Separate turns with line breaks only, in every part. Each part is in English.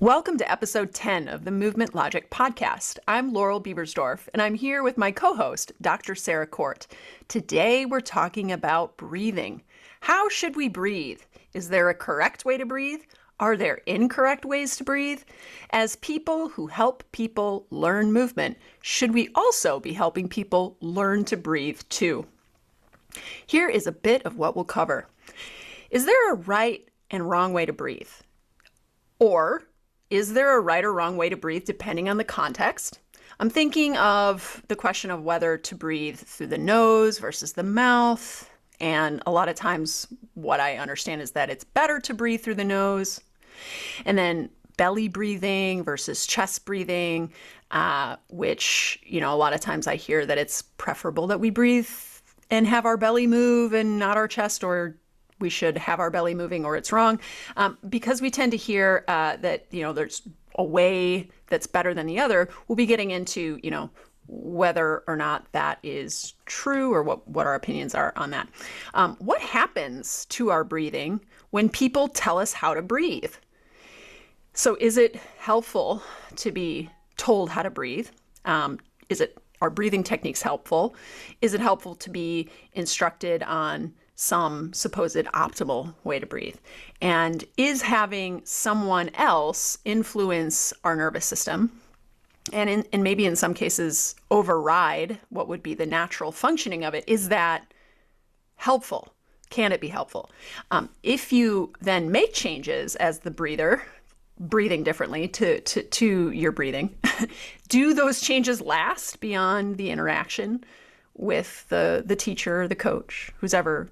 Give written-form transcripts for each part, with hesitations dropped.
Welcome to episode 10 of the Movement Logic podcast. I'm Laurel Biebersdorf, and I'm here with my co-host, Dr. Sarah Court. Today, we're talking about breathing. How should we breathe? Is there a correct way to breathe? Are there incorrect ways to breathe? As people who help people learn movement, should we also be helping people learn to breathe too? Here is a bit of what we'll cover. Is there a right and wrong way to breathe? Or is there a right or wrong way to breathe depending on the context? I'm thinking of the question of whether to breathe through the nose versus the mouth. And a lot of times what I understand is that it's better to breathe through the nose. And then belly breathing versus chest breathing, which, a lot of times I hear that it's preferable that we breathe and have our belly move and not our chest, or we should have our belly moving or it's wrong, because we tend to hear that, there's a way that's better than the other. We'll be getting into, whether or not that is true or what our opinions are on that. What happens to our breathing when people tell us how to breathe? So is it helpful to be told how to breathe? Are breathing techniques helpful? Is it helpful to be instructed on some supposed optimal way to breathe? And is having someone else influence our nervous system and maybe in some cases override what would be the natural functioning of it, is that helpful? Can it be helpful? If you then make changes as the breather, breathing differently to your breathing, do those changes last beyond the interaction with the teacher, the coach, who's ever,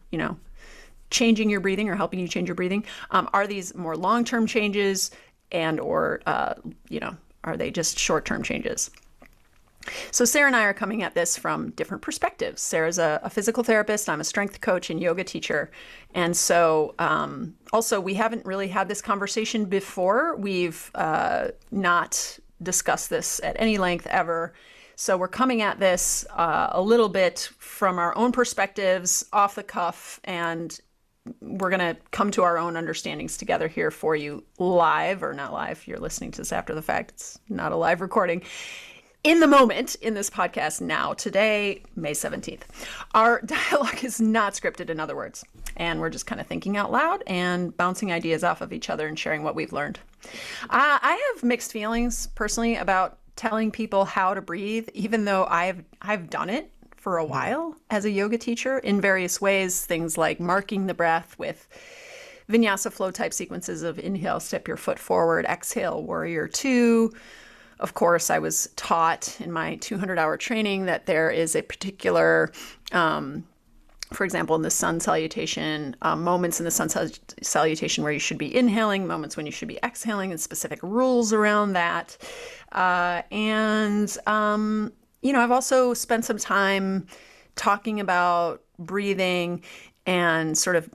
changing your breathing or helping you change your breathing? Are these more long-term changes or are they just short-term changes? So Sarah and I are coming at this from different perspectives. Sarah's a physical therapist. I'm a strength coach and yoga teacher. And so also we haven't really had this conversation before. We've not discussed this at any length ever. So we're coming at this a little bit from our own perspectives, off the cuff, and we're going to come to our own understandings together here for you live, or not live. You're listening to this after the fact. It's not a live recording. In the moment, in this podcast now, today, May 17th. Our dialogue is not scripted, in other words, and we're just kind of thinking out loud and bouncing ideas off of each other and sharing what we've learned. I have mixed feelings personally about telling people how to breathe, even though I've done it for a while as a yoga teacher in various ways, things like marking the breath with vinyasa flow type sequences of inhale, step your foot forward, exhale, warrior two. Of course, I was taught in my 200-hour training that there is a particular, for example, in the sun salutation, moments in the sun salutation where you should be inhaling, moments when you should be exhaling, and specific rules around that. I've also spent some time talking about breathing and sort of,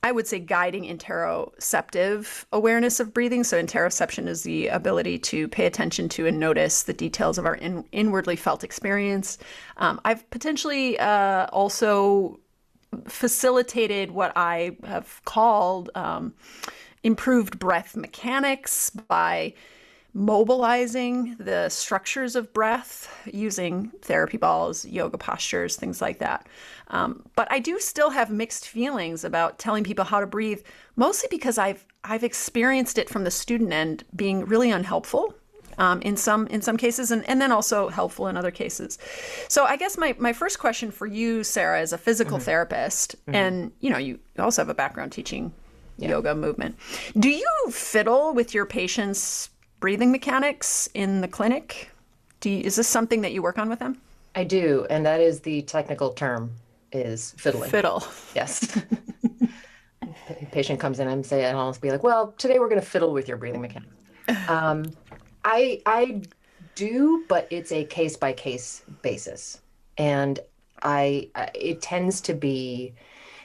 I would say, guiding interoceptive awareness of breathing. So interoception is the ability to pay attention to and notice the details of our inwardly felt experience. I've potentially also facilitated what I have called improved breath mechanics by mobilizing the structures of breath using therapy balls, yoga postures, things like that. But I do still have mixed feelings about telling people how to breathe, mostly because I've experienced it from the student end being really unhelpful in some cases, and then also helpful in other cases. So I guess my first question for you, Sarah, as a physical therapist, and you also have a background teaching yoga movement. Do you fiddle with your patients' breathing mechanics in the clinic? Is this something that you work on with them?
I do, and that is the technical term, is fiddling.
Fiddle.
Yes. Patient comes in and I'll almost be like, well, today we're going to fiddle with your breathing mechanics. I do, but it's a case-by-case basis. And it tends to be,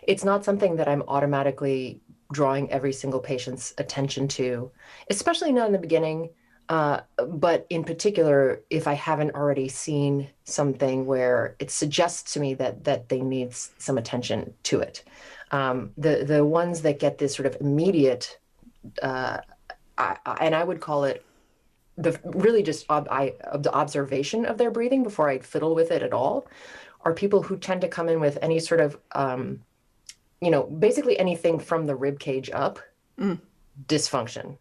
it's not something that I'm automatically drawing every single patient's attention to, especially not in the beginning, but in particular, if I haven't already seen something where it suggests to me that they need some attention to it. The ones that get this sort of immediate and I would call it the really just the observation of their breathing before I fiddle with it at all, are people who tend to come in with any sort of, basically anything from the rib cage up, dysfunction.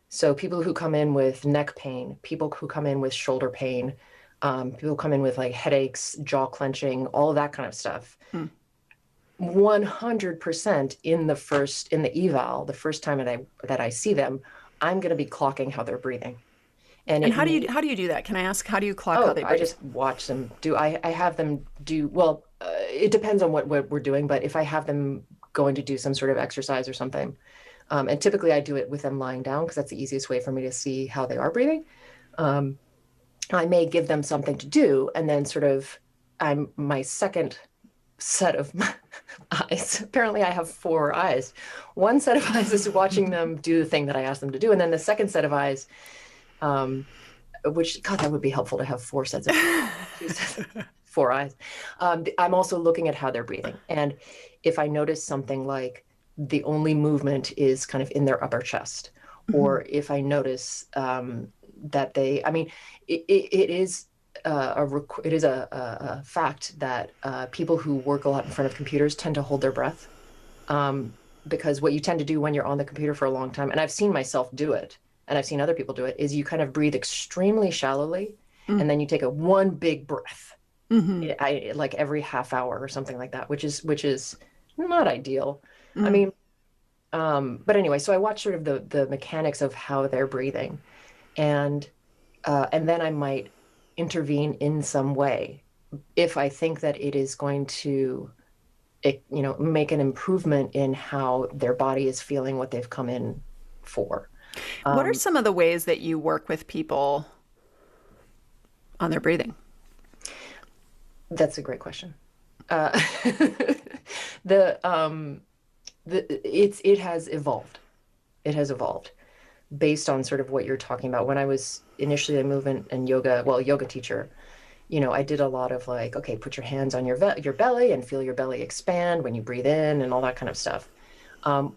So people who come in with neck pain, people who come in with shoulder pain, people who come in with like headaches, jaw clenching, all of that kind of stuff. 100% in the eval, the first time that I see them, I'm going to be clocking how they're breathing. And
And how do you do that? Can I ask, how do you clock how they
I
breathe?
just watch them do. I have them do, well, it depends on what we're doing, but if I have them going to do some sort of exercise or something, and typically I do it with them lying down because that's the easiest way for me to see how they are breathing. I may give them something to do, and then sort of my second set of eyes. Apparently, I have four eyes. One set of eyes is watching them do the thing that I asked them to do, and then the second set of eyes, which, God, that would be helpful to have four sets of four eyes. I'm also looking at how they're breathing, and if I notice something like the only movement is kind of in their upper chest, or if I notice that they, I mean, it is a fact that people who work a lot in front of computers tend to hold their breath, because what you tend to do when you're on the computer for a long time, and I've seen myself do it, and I've seen other people do it, is you kind of breathe extremely shallowly, and then you take one big breath, like every half hour or something like that, which is not ideal. I mean, but anyway, so I watch sort of the mechanics of how they're breathing, and then I might intervene in some way if I think that it is going to, make an improvement in how their body is feeling what they've come in for.
What are some of the ways that you work with people on their breathing?
That's a great question. It has evolved. It has evolved based on sort of what you're talking about. When I was initially a movement and yoga teacher, I did a lot of like, okay, put your hands on your belly and feel your belly expand when you breathe in and all that kind of stuff.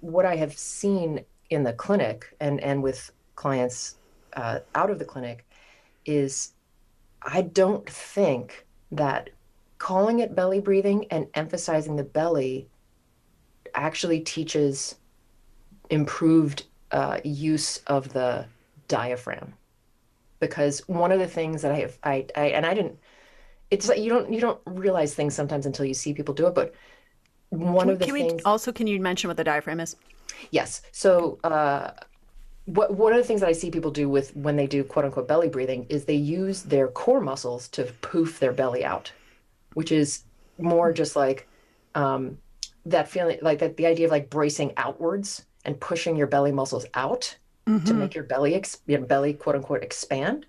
What I have seen in the clinic and with clients out of the clinic is I don't think that calling it belly breathing and emphasizing the belly actually teaches improved use of the diaphragm. Because one of the things that I didn't, it's like you don't realize things sometimes until you see people do it. But one of the things,
Can you mention what the diaphragm is?
yes. So one of the things that I see people do when they do quote unquote belly breathing is they use their core muscles to poof their belly out, which is more just like that feeling, like that the idea of like bracing outwards and pushing your belly muscles out to make your belly quote unquote expand,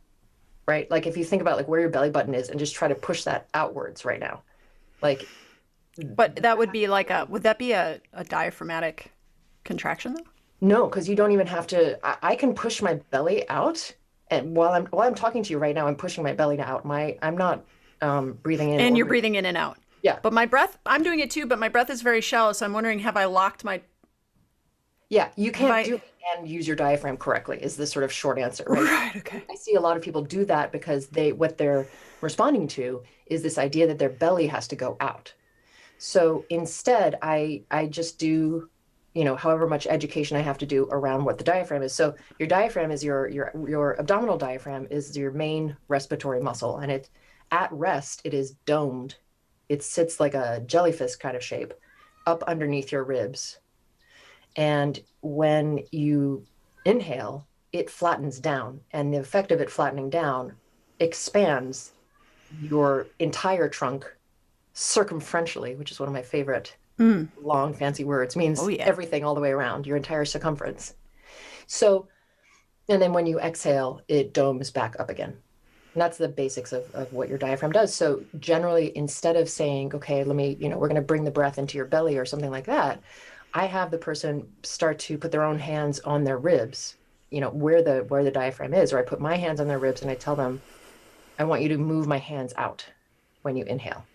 right? Like if you think about like where your belly button is and just try to push that outwards right now, like.
But that would be like would that be a diaphragmatic contraction though?
No, because you don't even have to. I can push my belly out, and while I'm talking to you right now, I'm pushing my belly out. I'm not breathing in.
And you're breathing in and out.
Yeah.
But my breath, I'm doing it too, but my breath is very shallow. So I'm wondering, have I locked my.
Yeah, you can't do it and use your diaphragm correctly is the sort of short answer, right?
Right, okay.
I see a lot of people do that because what they're responding to is this idea that their belly has to go out. So instead, I just do, however much education I have to do around what the diaphragm is. So your diaphragm is your abdominal diaphragm is your main respiratory muscle, and at rest it is domed. It sits like a jellyfish kind of shape up underneath your ribs. And when you inhale, it flattens down, and the effect of it flattening down expands your entire trunk circumferentially, which is one of my favorite long fancy words, means everything all the way around, your entire circumference. So, and then when you exhale, it domes back up again. And that's the basics of what your diaphragm does. So generally, instead of saying, okay, we're going to bring the breath into your belly or something like that, I have the person start to put their own hands on their ribs, where the diaphragm is, or I put my hands on their ribs and I tell them, I want you to move my hands out when you inhale.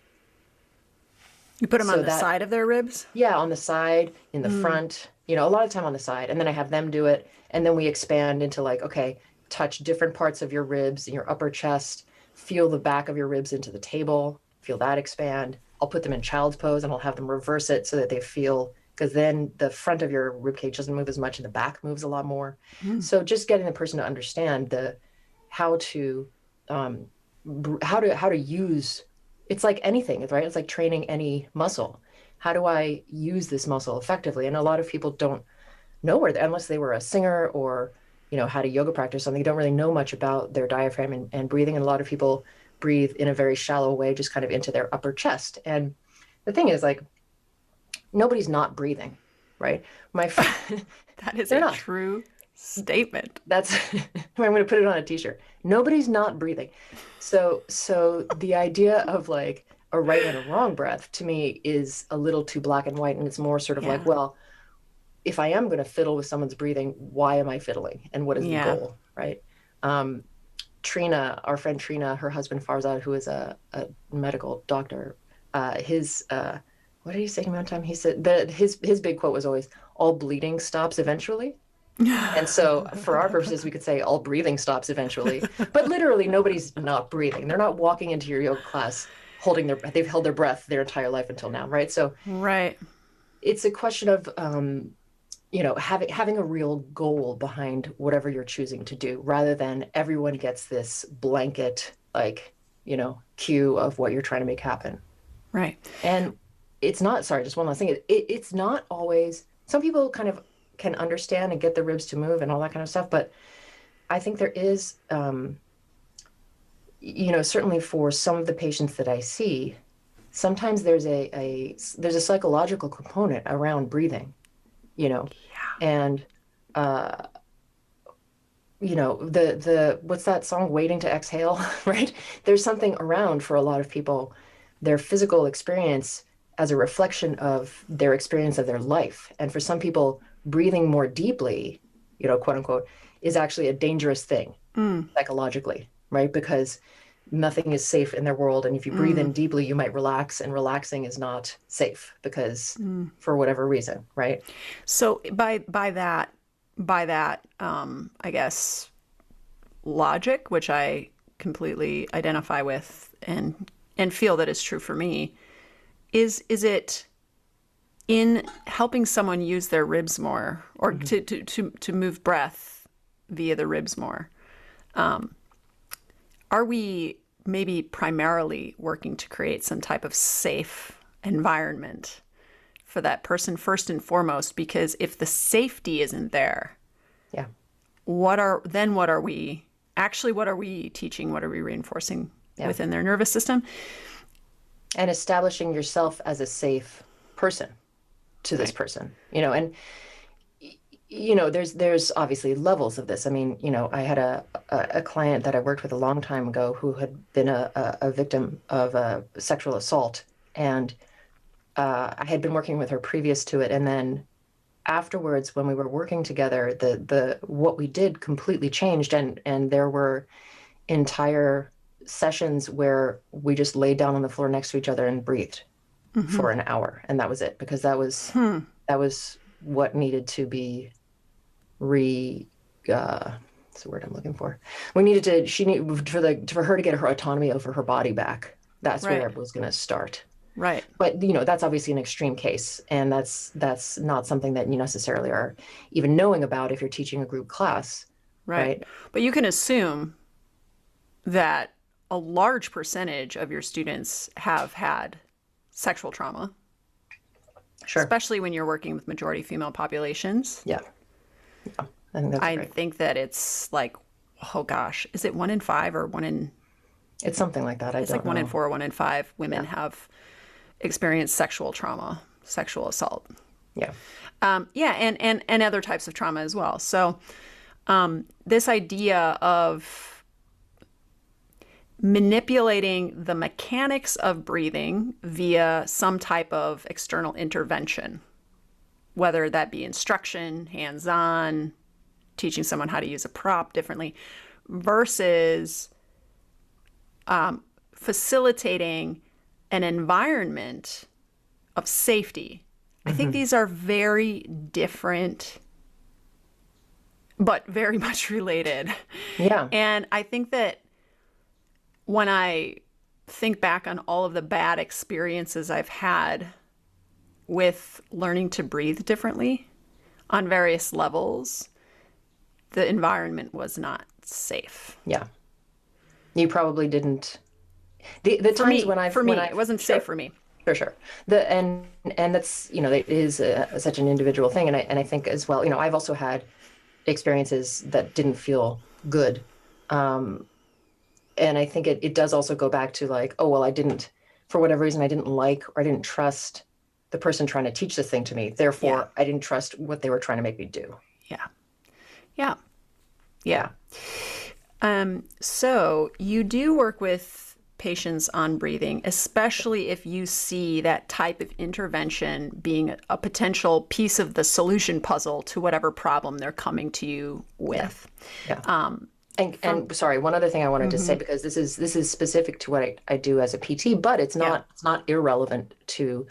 You put them on the side of their ribs?
Yeah, on the side, in the front, a lot of time on the side, and then I have them do it, and then we expand into like, okay, touch different parts of your ribs and your upper chest, feel the back of your ribs into the table, feel that expand. I'll put them in child's pose and I'll have them reverse it so that they feel, because then the front of your rib cage doesn't move as much and the back moves a lot more. So just getting the person to understand how to use, it's like anything, right? It's like training any muscle. How do I use this muscle effectively? And a lot of people don't know unless they were a singer or, had a yoga practice or something, they don't really know much about their diaphragm and breathing. And a lot of people breathe in a very shallow way, just kind of into their upper chest. And the thing is, like, nobody's not breathing, right?
That is
They're
a
not.
true statement.
That's I'm going to put it on a t-shirt. Nobody's not breathing. So the idea of like a right and a wrong breath to me is a little too black and white, and it's more sort of like,
Yeah.
well, if I am going to fiddle with someone's breathing, why am I fiddling, and what is the
Yeah.
goal, right? Trina, our friend Trina, her husband Farzad, who is a medical doctor, his what did he say to me one time? He said that his big quote was always, "All bleeding stops eventually." And so for our purposes, we could say all breathing stops eventually. But literally, nobody's not breathing. They're not walking into your yoga class they've held their breath their entire life until now, right? So
Right.
it's a question of, having a real goal behind whatever you're choosing to do, rather than everyone gets this blanket, like, cue of what you're trying to make happen.
Right.
And it's not, sorry, just one last thing. It's not always, some people kind of can understand and get the ribs to move and all that kind of stuff. But I think there is, certainly for some of the patients that I see, sometimes there's there's a psychological component around breathing, and, the what's that song, Waiting to Exhale, right? There's something around for a lot of people, their physical experience as a reflection of their experience of their life. And for some people, breathing more deeply, quote unquote, is actually a dangerous thing psychologically, right? Because nothing is safe in their world. And if you breathe in deeply, you might relax, and relaxing is not safe because for whatever reason, right?
So by that I guess logic, which I completely identify with and feel that is true for me, is it in helping someone use their ribs more, or to move breath via the ribs more? Are we maybe primarily working to create some type of safe environment for that person first and foremost? Because if the safety isn't there,
Yeah.
what are we teaching? What are we reinforcing within their nervous system?
And establishing yourself as a safe person to this person, and there's obviously levels of this. I mean, I had a client that I worked with a long time ago who had been a victim of a sexual assault, and I had been working with her previous to it, and then afterwards, when we were working together, the what we did completely changed, and there were entire sessions where we just laid down on the floor next to each other and breathed for an hour, and that was it, because that was what needed to be what's the word I'm looking for? For her to get her autonomy over her body back. That's where it was going to start.
Right.
But that's obviously an extreme case, and that's not something that you necessarily are even knowing about if you're teaching a group class, right?
But you can assume that a large percentage of your students have had sexual trauma.
Sure.
Especially when you're working with majority female populations.
Yeah. I think that's
I
right.
think that it's like, oh gosh, is it 1 in 5 or 1 in?
It's something like that.
It's like 1 in 4 or 1 in 5 women have experienced sexual trauma, sexual assault.
Yeah.
And other types of trauma as well. So this idea of manipulating the mechanics of breathing via some type of external intervention, whether that be instruction, hands-on, teaching someone how to use a prop differently, versus facilitating an environment of safety I think these are very different, but very much related.
Yeah.
And I think that when I think back on all of the bad experiences I've had with learning to breathe differently on various levels, the environment was not safe.
Yeah. You probably didn't. The
For
times
me, it wasn't
sure,
safe for me.
sure. And that's, it is such an individual thing. And I think as well, I've also had experiences that didn't feel good. And I think it does also go back to like, oh, well, for whatever reason, I didn't like or I didn't trust the person trying to teach this thing to me. Therefore, I didn't trust what they were trying to make me do.
Yeah. Yeah. Yeah. So you do work with patients on breathing, especially if you see that type of intervention being a potential piece of the solution puzzle to whatever problem they're coming to you with.
Yeah. And sorry, one other thing I wanted to say, because this is specific to what I do as a PT, but it's not irrelevant to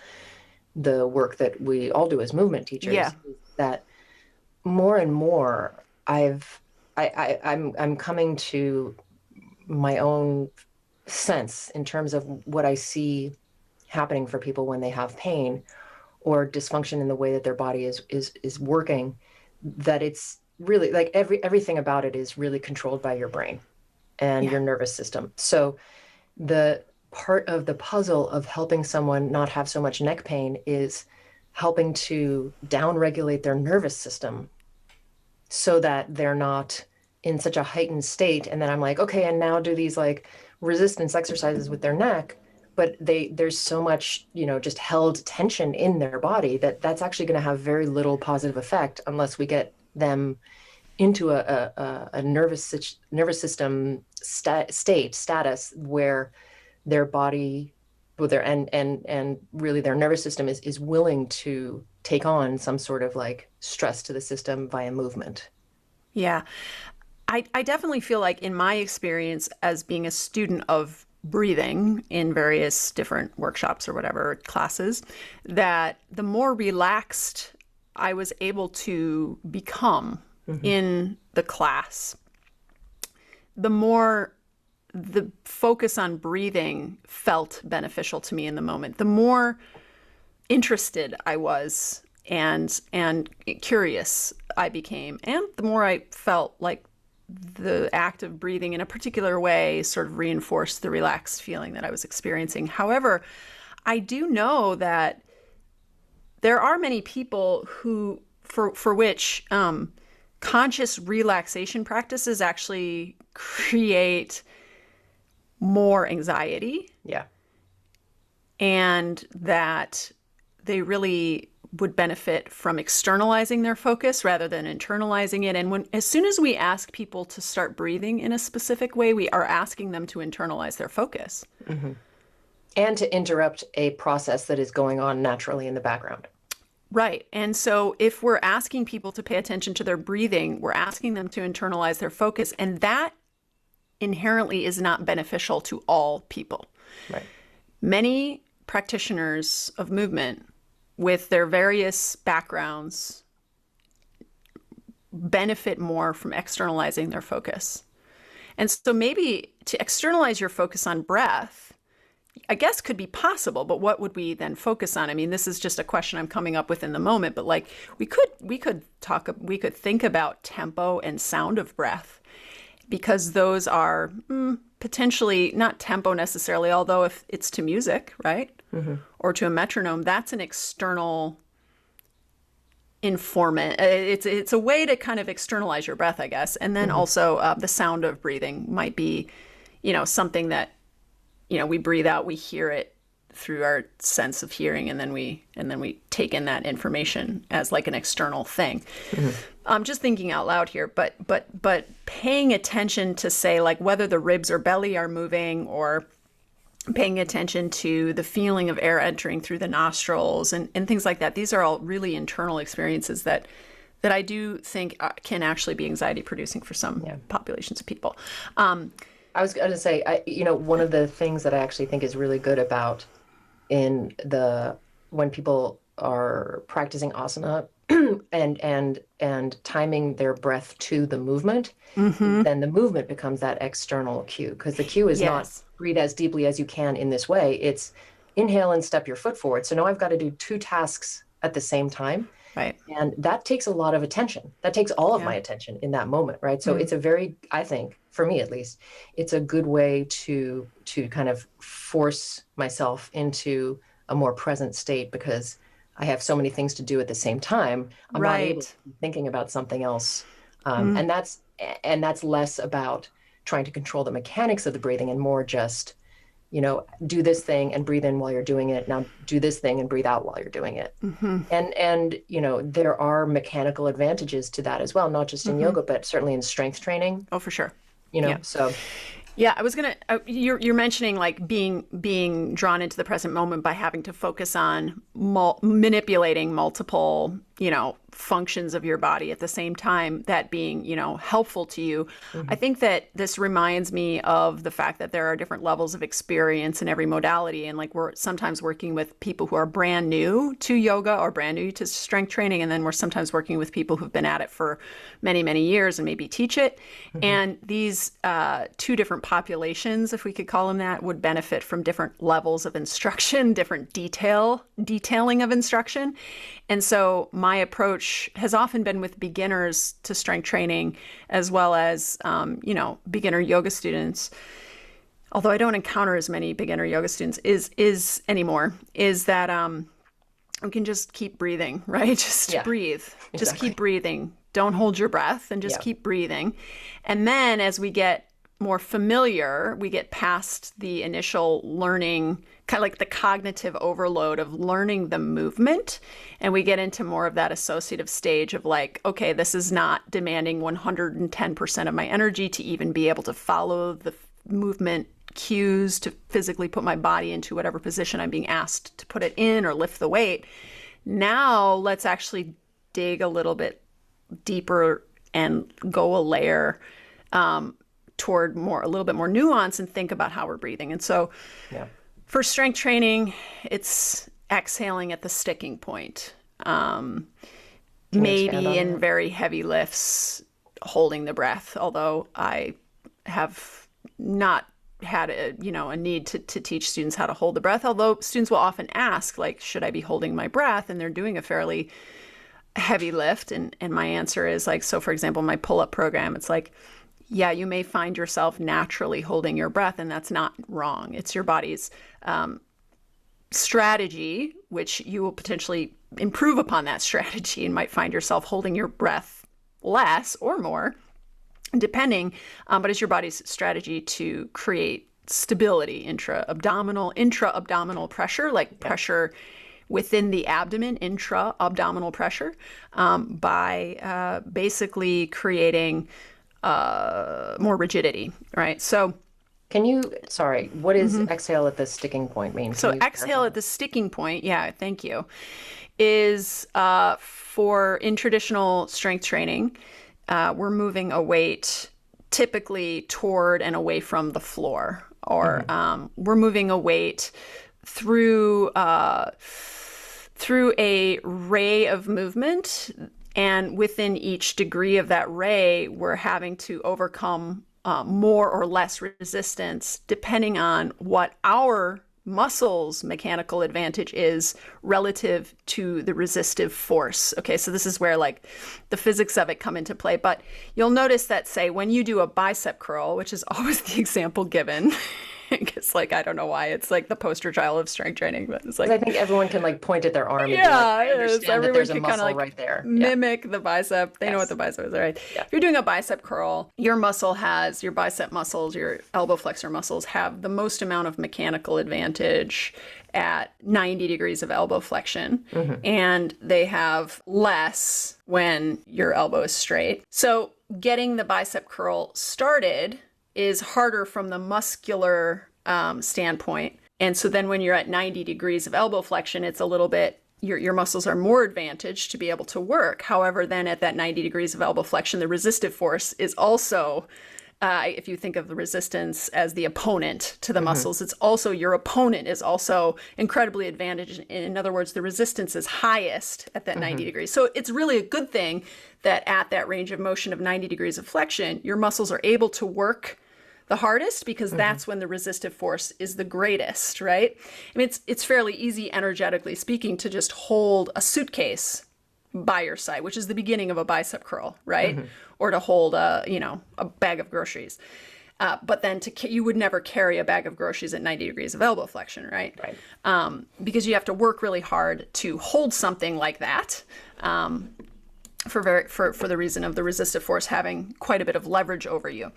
the work that we all do as movement teachers.
Yeah.
That more and more I'm coming to my own sense in terms of what I see happening for people when they have pain or dysfunction in the way that their body is working, that it's really like everything about it is really controlled by your brain and your nervous system. So the part of the puzzle of helping someone not have so much neck pain is helping to downregulate their nervous system so that they're not in such a heightened state. And then I'm like, okay, and now do these like resistance exercises with their neck, but there's so much, just held tension in their body that's actually going to have very little positive effect unless we get them into a nervous system status where their body, and really their nervous system is willing to take on some sort of like stress to the system via movement.
Yeah. I definitely feel like in my experience as being a student of breathing in various different workshops or whatever classes, that the more relaxed I was able to become in the class, the more the focus on breathing felt beneficial to me in the moment. The more interested I was and curious I became, and the more I felt like the act of breathing in a particular way sort of reinforced the relaxed feeling that I was experiencing. However, I do know that there are many people who, for which conscious relaxation practices actually create more anxiety.
Yeah.
And that they really would benefit from externalizing their focus rather than internalizing it. And as soon as we ask people to start breathing in a specific way, we are asking them to internalize their focus.
And to interrupt a process that is going on naturally in the background.
Right. And so if we're asking people to pay attention to their breathing, we're asking them to internalize their focus. And that inherently is not beneficial to all people.
Right.
Many practitioners of movement with their various backgrounds benefit more from externalizing their focus. And so maybe to externalize your focus on breath, I guess could be possible, but what would we then focus on? I mean, this is just a question I'm coming up with in the moment, but like we could think about tempo and sound of breath, because those are potentially not tempo necessarily, although if it's to music, right? Or to a metronome, that's an external informant. It's a way to kind of externalize your breath, I guess. And then also the sound of breathing might be, something that, we breathe out, we hear it through our sense of hearing, and then we take in that information as like an external thing. I'm just thinking out loud here, but paying attention to say like whether the ribs or belly are moving, or paying attention to the feeling of air entering through the nostrils and things like that. These are all really internal experiences that I do think can actually be anxiety producing for some populations of people.
I was going to say, one of the things that I actually think is really good about when people are practicing asana and timing their breath to the movement, then the movement becomes that external cue, because the cue is not
Yes.
breathe as deeply as you can in this way. It's inhale and step your foot forward. So now I've got to do two tasks at the same time.
Right.
And that takes a lot of attention. That takes all of
Yeah.
my attention in that moment, right? So it's a very, I think, for me at least, it's a good way to kind of force myself into a more present state, because I have so many things to do at the same time. I'm not able to
Right.
be thinking about something else. And that's less about trying to control the mechanics of the breathing and more just, do this thing and breathe in while you're doing it. Now do this thing and breathe out while you're doing it. And there are mechanical advantages to that as well, not just in yoga, but certainly in strength training,
Oh, for sure.
so
Yeah, I was gonna. You're mentioning like being drawn into the present moment by having to focus on manipulating multiple, functions of your body at the same time. That being, helpful to you. I think that this reminds me of the fact that there are different levels of experience in every modality, and like we're sometimes working with people who are brand new to yoga or brand new to strength training, and then we're sometimes working with people who've been at it for many, many years and maybe teach it. And these two different populations, if we could call them that, would benefit from different levels of instruction, different detailing of instruction. And so my approach has often been with beginners to strength training, as well as, beginner yoga students. Although I don't encounter as many beginner yoga students anymore, is that we can just keep breathing, right? Just breathe.
Exactly.
Just keep breathing. Don't hold your breath and just keep breathing. And then as we get more familiar, we get past the initial learning, kind of like the cognitive overload of learning the movement. And we get into more of that associative stage of like, okay, this is not demanding 110% of my energy to even be able to follow the movement cues, to physically put my body into whatever position I'm being asked to put it in or lift the weight. Now let's actually dig a little bit deeper and go a layer toward a little bit more nuance and think about how we're breathing. And so for strength training, it's exhaling at the sticking point. Maybe in very heavy lifts, holding the breath, although I have not had a need to teach students how to hold the breath, although students will often ask, like, should I be holding my breath? And they're doing a fairly heavy lift. And my answer is like, so for example, my pull-up program, it's like, yeah, you may find yourself naturally holding your breath, and that's not wrong. It's your body's strategy, which you will potentially improve upon that strategy and might find yourself holding your breath less or more, depending, but it's your body's strategy to create stability, intra-abdominal pressure, like pressure within the abdomen, intra-abdominal pressure, by basically creating more rigidity, right? So
what is exhale at the sticking point mean?
So exhale at the sticking point, thank you, is in traditional strength training, we're moving a weight typically toward and away from the floor, or we're moving a weight through a ray of movement, and within each degree of that ray, we're having to overcome more or less resistance depending on what our muscles' mechanical advantage is relative to the resistive force. Okay, so this is where like the physics of it come into play. But you'll notice that, say, when you do a bicep curl, which is always the example given, because like I don't know why it's like the poster child of strength training, but it's like
I think everyone can like point at their arm and be like, I understand that there's a muscle like right there.
Mimic the bicep. They know what the bicep is, right? Yeah. If you're doing a bicep curl, your bicep muscles, your elbow flexor muscles have the most amount of mechanical advantage at 90 degrees of elbow flexion, and they have less when your elbow is straight. So getting the bicep curl started is harder from the muscular standpoint. And so then when you're at 90 degrees of elbow flexion, it's a little bit, your muscles are more advantaged to be able to work. However, then at that 90 degrees of elbow flexion, the resistive force is also if you think of the resistance as the opponent to the muscles, it's also your opponent is also incredibly advantaged. In other words, the resistance is highest at that 90 degrees. So it's really a good thing that at that range of motion of 90 degrees of flexion, your muscles are able to work the hardest, because that's when the resistive force is the greatest, right? I mean, it's fairly easy, energetically speaking, to just hold a suitcase by your side, which is the beginning of a bicep curl, right? Or to hold a bag of groceries. But then you would never carry a bag of groceries at 90 degrees of elbow flexion, right?
Right.
Because you have to work really hard to hold something like that. For the reason of the resistive force having quite a bit of leverage over you.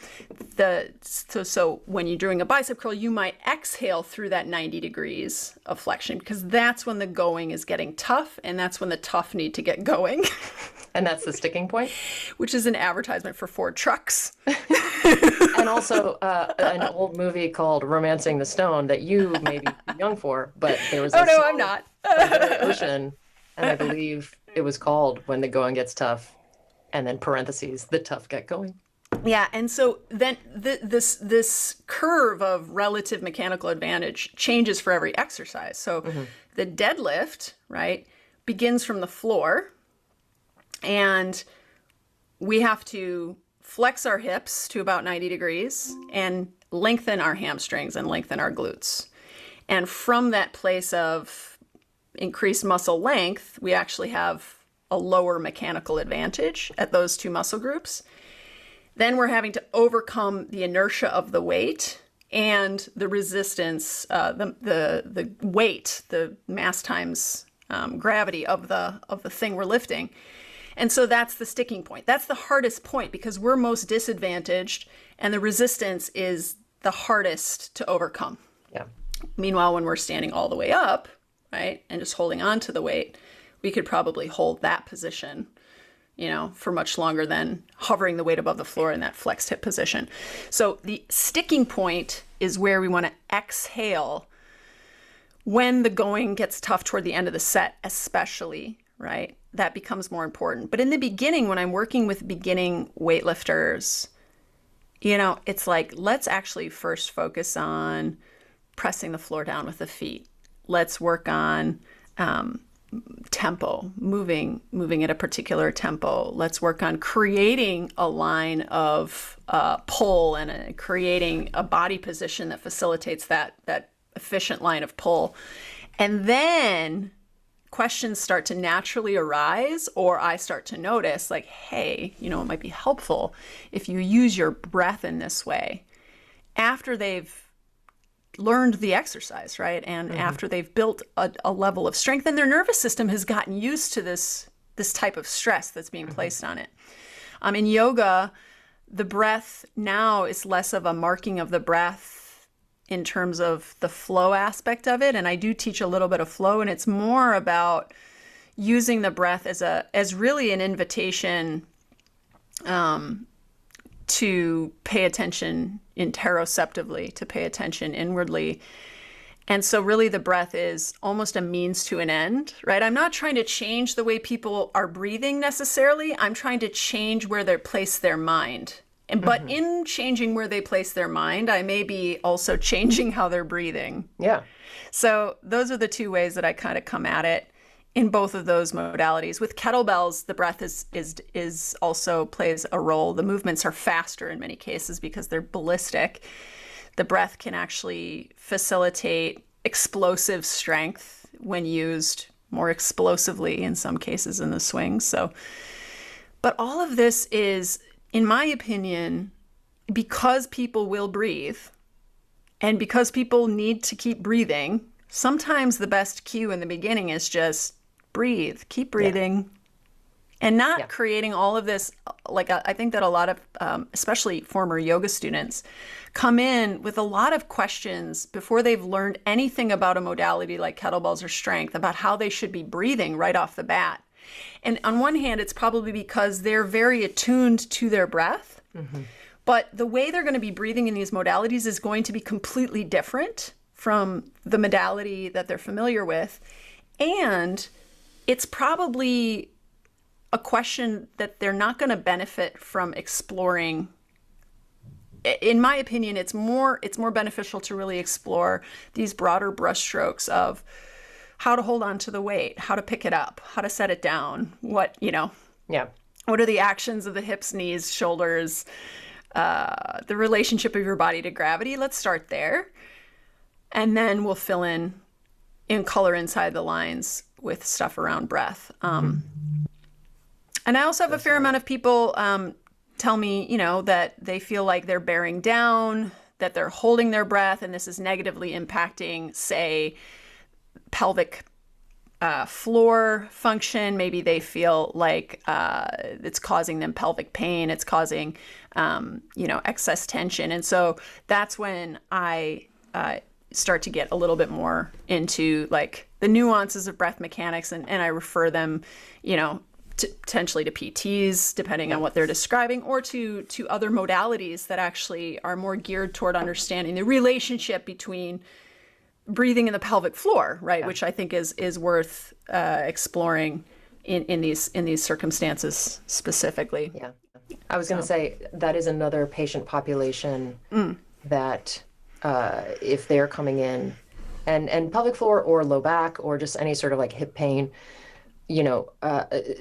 So when you're doing a bicep curl, you might exhale through that 90 degrees of flexion, because that's when the going is getting tough, and that's when the tough need to get going.
And that's the sticking point?
Which is an advertisement for Ford trucks.
And also an old movie called Romancing the Stone that you may be too young for, but there was
Oh, no, I'm not.
ocean, and I believe it was called When the Going Gets Tough, and then parentheses, the tough get going.
Yeah, and so then this curve of relative mechanical advantage changes for every exercise. So the deadlift, right, begins from the floor, and we have to flex our hips to about 90 degrees and lengthen our hamstrings and lengthen our glutes. And from that place of increased muscle length, we actually have a lower mechanical advantage at those two muscle groups. Then we're having to overcome the inertia of the weight and the resistance, the weight, the mass times gravity of the thing we're lifting. And so that's the sticking point. That's the hardest point, because we're most disadvantaged, and the resistance is the hardest to overcome.
Yeah.
Meanwhile, when we're standing all the way up, right, and just holding on to the weight, we could probably hold that position, for much longer than hovering the weight above the floor in that flexed hip position. So the sticking point is where we want to exhale when the going gets tough toward the end of the set, especially, right? That becomes more important. But in the beginning, when I'm working with beginning weightlifters, it's like, let's actually first focus on pressing the floor down with the feet. Let's work on tempo, moving at a particular tempo. Let's work on creating a line of pull and creating a body position that facilitates that efficient line of pull. And then questions start to naturally arise, or I start to notice, like, hey, it might be helpful if you use your breath in this way after they've learned the exercise, right? And after they've built a level of strength, and their nervous system has gotten used to this type of stress that's being placed on it. In yoga, the breath now is less of a marking of the breath in terms of the flow aspect of it. And I do teach a little bit of flow, and it's more about using the breath as really an invitation to pay attention interoceptively, to pay attention inwardly. And so really the breath is almost a means to an end, right? I'm not trying to change the way people are breathing necessarily. I'm trying to change where they place their mind. But in changing where they place their mind, I may be also changing how they're breathing.
Yeah.
So those are the two ways that I kind of come at it in both of those modalities. With kettlebells, the breath is also plays a role. The movements are faster in many cases because they're ballistic. The breath can actually facilitate explosive strength when used more explosively in some cases in the swings. But all of this is, in my opinion, because people will breathe and because people need to keep breathing. Sometimes the best cue in the beginning is just breathe, keep breathing, and not creating all of this. Like, I think that a lot of, especially former yoga students, come in with a lot of questions before they've learned anything about a modality like kettlebells or strength, about how they should be breathing right off the bat. And on one hand, it's probably because they're very attuned to their breath, but the way they're going to be breathing in these modalities is going to be completely different from the modality that they're familiar with. And it's probably a question that they're not going to benefit from exploring in my opinion, it's more beneficial to really explore these broader brushstrokes of how to hold on to the weight, how to pick it up, how to set it down,
Yeah.
what are the actions of the hips, knees, shoulders, the relationship of your body to gravity. Let's start there. And then we'll fill in color inside the lines with stuff around breath. And I also have a fair amount of people tell me, that they feel like they're bearing down, that they're holding their breath, and this is negatively impacting, say, pelvic floor function. Maybe they feel like it's causing them pelvic pain. It's causing, excess tension. And so that's when I start to get a little bit more into like the nuances of breath mechanics, and I refer them, potentially to PTs, depending on what they're describing, or to other modalities that actually are more geared toward understanding the relationship between breathing in the pelvic floor, right? Yeah. Which I think is worth exploring in these circumstances specifically.
Yeah, I was going to say that is another patient population that if they're coming in and pelvic floor or low back or just any sort of like hip pain,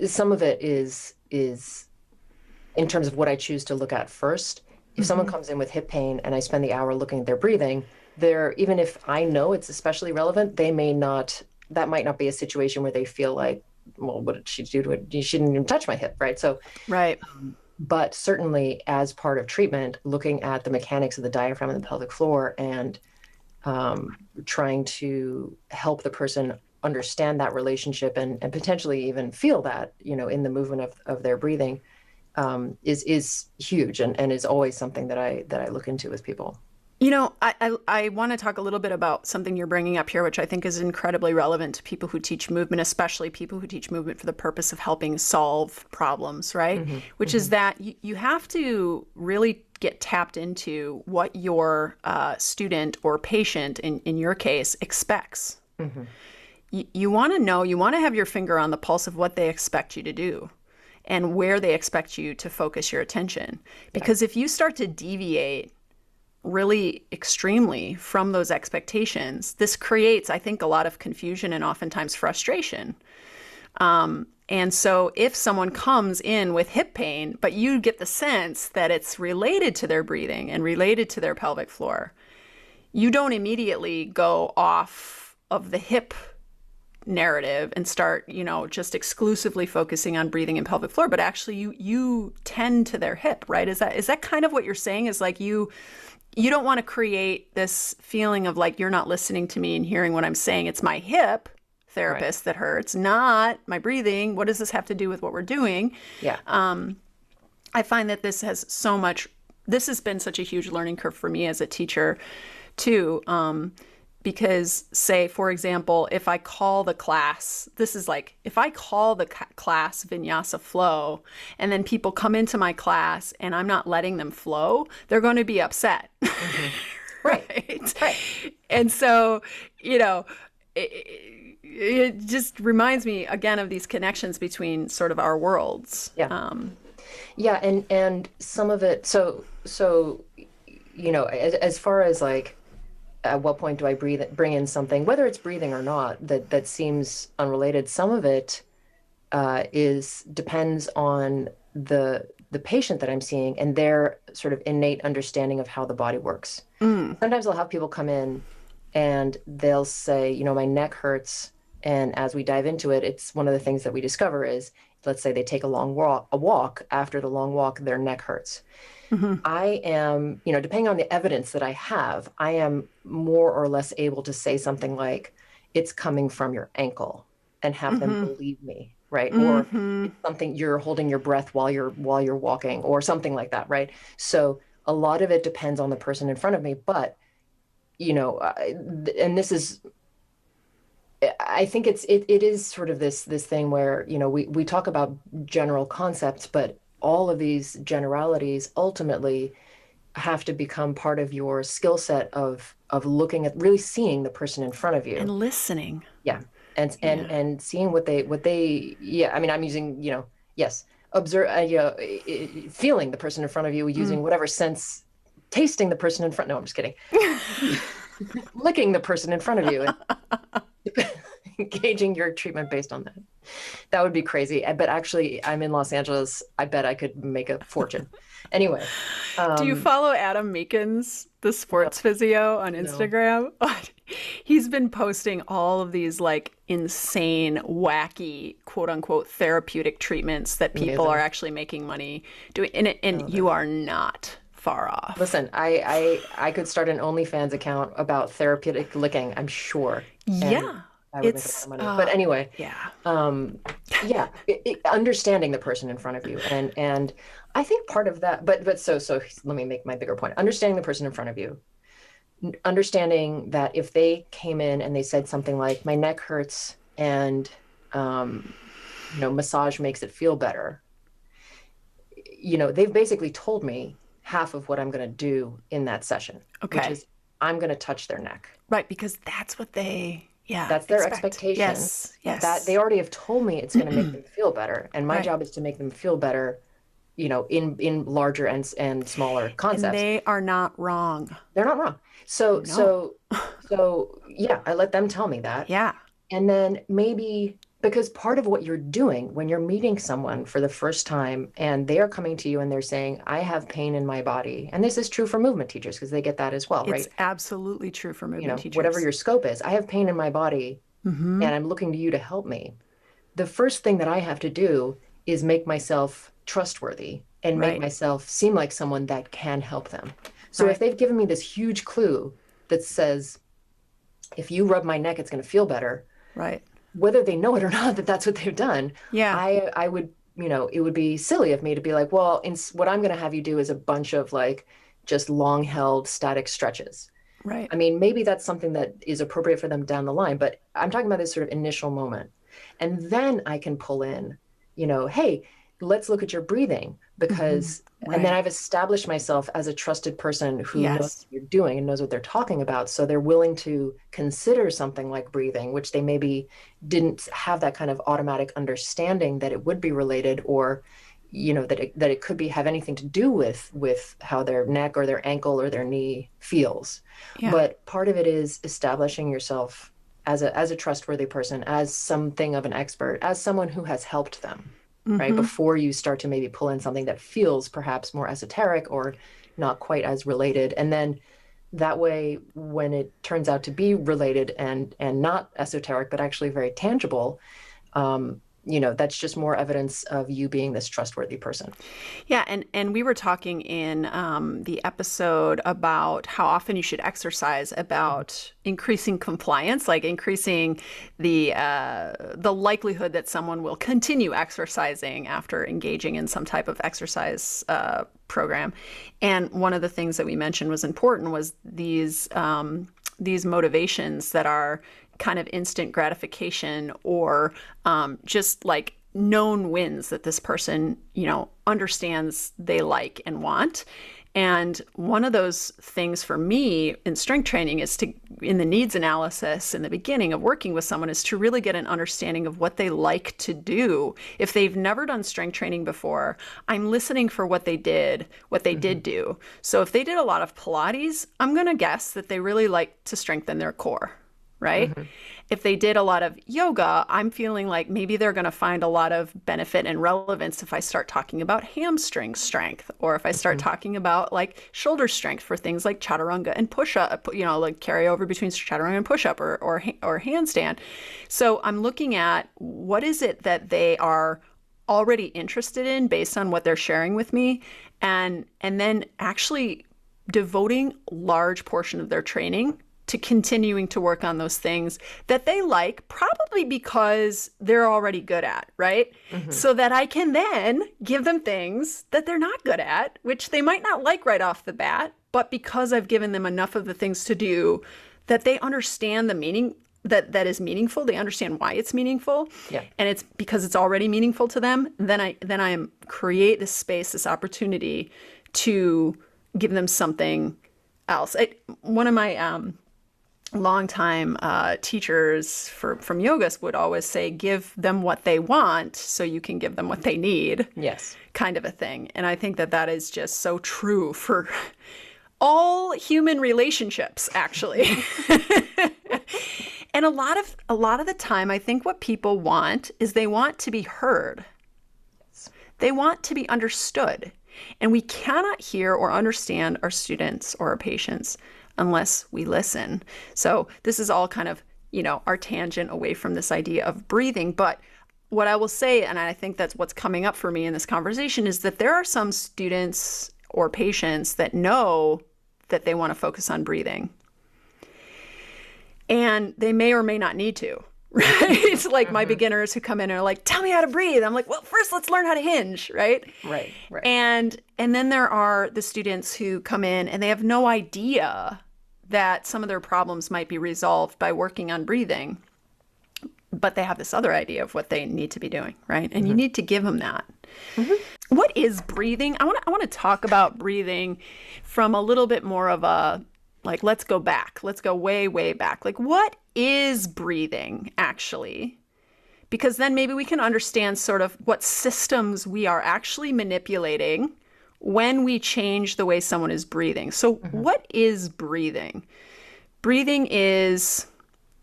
some of it is in terms of what I choose to look at first. If someone comes in with hip pain and I spend the hour looking at their breathing, even if I know it's especially relevant, that might not be a situation where they feel like, well, what did she do to it? She didn't even touch my hip, right? So,
right.
But certainly as part of treatment, looking at the mechanics of the diaphragm and the pelvic floor and trying to help the person understand that relationship and potentially even feel that, in the movement of their breathing is huge and is always something that I look into with people.
I want to talk a little bit about something you're bringing up here, which I think is incredibly relevant to people who teach movement, especially people who teach movement for the purpose of helping solve problems, right? Which is that you have to really get tapped into what your student or patient, in your case, expects. You want to know, you want to have your finger on the pulse of what they expect you to do and where they expect you to focus your attention. Because if you start to deviate really extremely from those expectations, this creates, I think, a lot of confusion and oftentimes frustration. And so if someone comes in with hip pain, but you get the sense that it's related to their breathing and related to their pelvic floor, you don't immediately go off of the hip narrative and start, just exclusively focusing on breathing and pelvic floor, but actually you tend to their hip, right? Is that kind of what you're saying? Is like you don't want to create this feeling of like you're not listening to me and hearing what I'm saying. It's my hip therapist that hurts, not my breathing. What does this have to do with what we're doing?
Yeah.
I find that this has been such a huge learning curve for me as a teacher too. Because say, for example, if I call the class Vinyasa Flow, and then people come into my class and I'm not letting them flow, they're going to be upset. Right. And so, it just reminds me again of these connections between sort of our worlds.
Yeah. And some of it, so as far as like, at what point do I bring in something, whether it's breathing or not, that seems unrelated? Some of it depends on the patient that I'm seeing and their sort of innate understanding of how the body works. Sometimes I'll have people come in and they'll say, my neck hurts. And as we dive into it, it's one of the things that we discover is, let's say they take a walk. After the long walk, their neck hurts. I am, depending on the evidence that I have, I am more or less able to say something like, it's coming from your ankle, and have them believe me, right? Or it's something, you're holding your breath while you're walking, or something like that, right? So a lot of it depends on the person in front of me, but, and this is, I think it is sort of this thing where, we talk about general concepts, but all of these generalities ultimately have to become part of your skill set of looking at, really seeing the person in front of you
and listening.
Yeah. And seeing what they, I mean, I'm using, observe, feeling the person in front of you using whatever sense tasting the person in front. No, I'm just kidding. Licking the person in front of you and engaging your treatment based on that. That would be crazy. But actually, I'm in Los Angeles. I bet I could make a fortune. Anyway.
Do you follow Adam Meekins, the sports physio, on Instagram? No. He's been posting all of these like insane, wacky, quote unquote, therapeutic treatments that people are actually making money doing. And you are not far off.
Listen, I could start an OnlyFans account about therapeutic licking, I'm sure.
Yeah.
I would make a lot of money. But anyway, understanding the person in front of you. And I think part of that, but so let me make my bigger point. Understanding the person in front of you. Understanding that if they came in and they said something like, my neck hurts and, massage makes it feel better. They've basically told me half of what I'm going to do in that session, which is I'm going to touch their neck.
Right. Because that's what that's
their expectation.
Yes.
That they already have told me it's going to make them feel better. And my job is to make them feel better, in larger and smaller concepts.
And they are not wrong.
They're not wrong. So yeah, I let them tell me that.
Yeah.
And then maybe because part of what you're doing when you're meeting someone for the first time and they are coming to you and they're saying, I have pain in my body. And this is true for movement teachers because they get that as well, right?
It's absolutely true for movement teachers.
Whatever your scope is, I have pain in my body and I'm looking to you to help me. The first thing that I have to do is make myself trustworthy and make myself seem like someone that can help them. So if they've given me this huge clue that says, if you rub my neck, it's going to feel better.
Right.
Whether they know it or not, that's what they've done.
Yeah.
I would, it would be silly of me to be like, well, what I'm going to have you do is a bunch of like just long held static stretches.
Right.
I mean, maybe that's something that is appropriate for them down the line, but I'm talking about this sort of initial moment. And then I can pull in, hey, let's look at your breathing because, and then I've established myself as a trusted person who knows what you're doing and knows what they're talking about. So they're willing to consider something like breathing, which they maybe didn't have that kind of automatic understanding that it would be related or, that it could have anything to do with how their neck or their ankle or their knee feels. Yeah. But part of it is establishing yourself as a trustworthy person, as something of an expert, as someone who has helped them. Right? Before you start to maybe pull in something that feels perhaps more esoteric or not quite as related. And then that way, when it turns out to be related and not esoteric, but actually very tangible, that's just more evidence of you being this trustworthy person.
Yeah. And we were talking in the episode about how often you should exercise, about increasing compliance, like increasing the likelihood that someone will continue exercising after engaging in some type of exercise program. And one of the things that we mentioned was important was these motivations that are kind of instant gratification or just like known wins that this person, understands they like and want. And one of those things for me in strength training is in the needs analysis in the beginning of working with someone is to really get an understanding of what they like to do. If they've never done strength training before, I'm listening for what they did do. So if they did a lot of Pilates, I'm going to guess that they really like to strengthen their core. Right? If they did a lot of yoga, I'm feeling like maybe they're going to find a lot of benefit and relevance if I start talking about hamstring strength, or if I start talking about like shoulder strength for things like chaturanga and push-up, like carry over between chaturanga and push-up or handstand. So I'm looking at what is it that they are already interested in based on what they're sharing with me, and then actually devoting large portion of their training to continuing to work on those things that they like, probably because they're already good at, right? So that I can then give them things that they're not good at, which they might not like right off the bat, but because I've given them enough of the things to do that they understand the meaning that is meaningful, they understand why it's meaningful, and it's because it's already meaningful to them, then I create this space, this opportunity to give them something else. One of my longtime teachers from yoga would always say, give them what they want so you can give them what they need.
Yes.
Kind of a thing. And I think that is just so true for all human relationships, actually. And a lot of the time, I think what people want is they want to be heard. They want to be understood. And we cannot hear or understand our students or our patients unless we listen. So this is all kind of, our tangent away from this idea of breathing. But what I will say, and I think that's what's coming up for me in this conversation, is that there are some students or patients that know that they want to focus on breathing. And they may or may not need to, right? It's like my beginners who come in and are like, tell me how to breathe. I'm like, well, first let's learn how to hinge, right?
Right.
And then there are the students who come in and they have no idea that some of their problems might be resolved by working on breathing, but they have this other idea of what they need to be doing, right? And you need to give them that. What is breathing? I want to talk about breathing from a little bit more of a, like, let's go back. Let's go way, way back. Like, what is breathing actually? Because then maybe we can understand sort of what systems we are actually manipulating when we change the way someone is breathing. So what is breathing? Breathing is,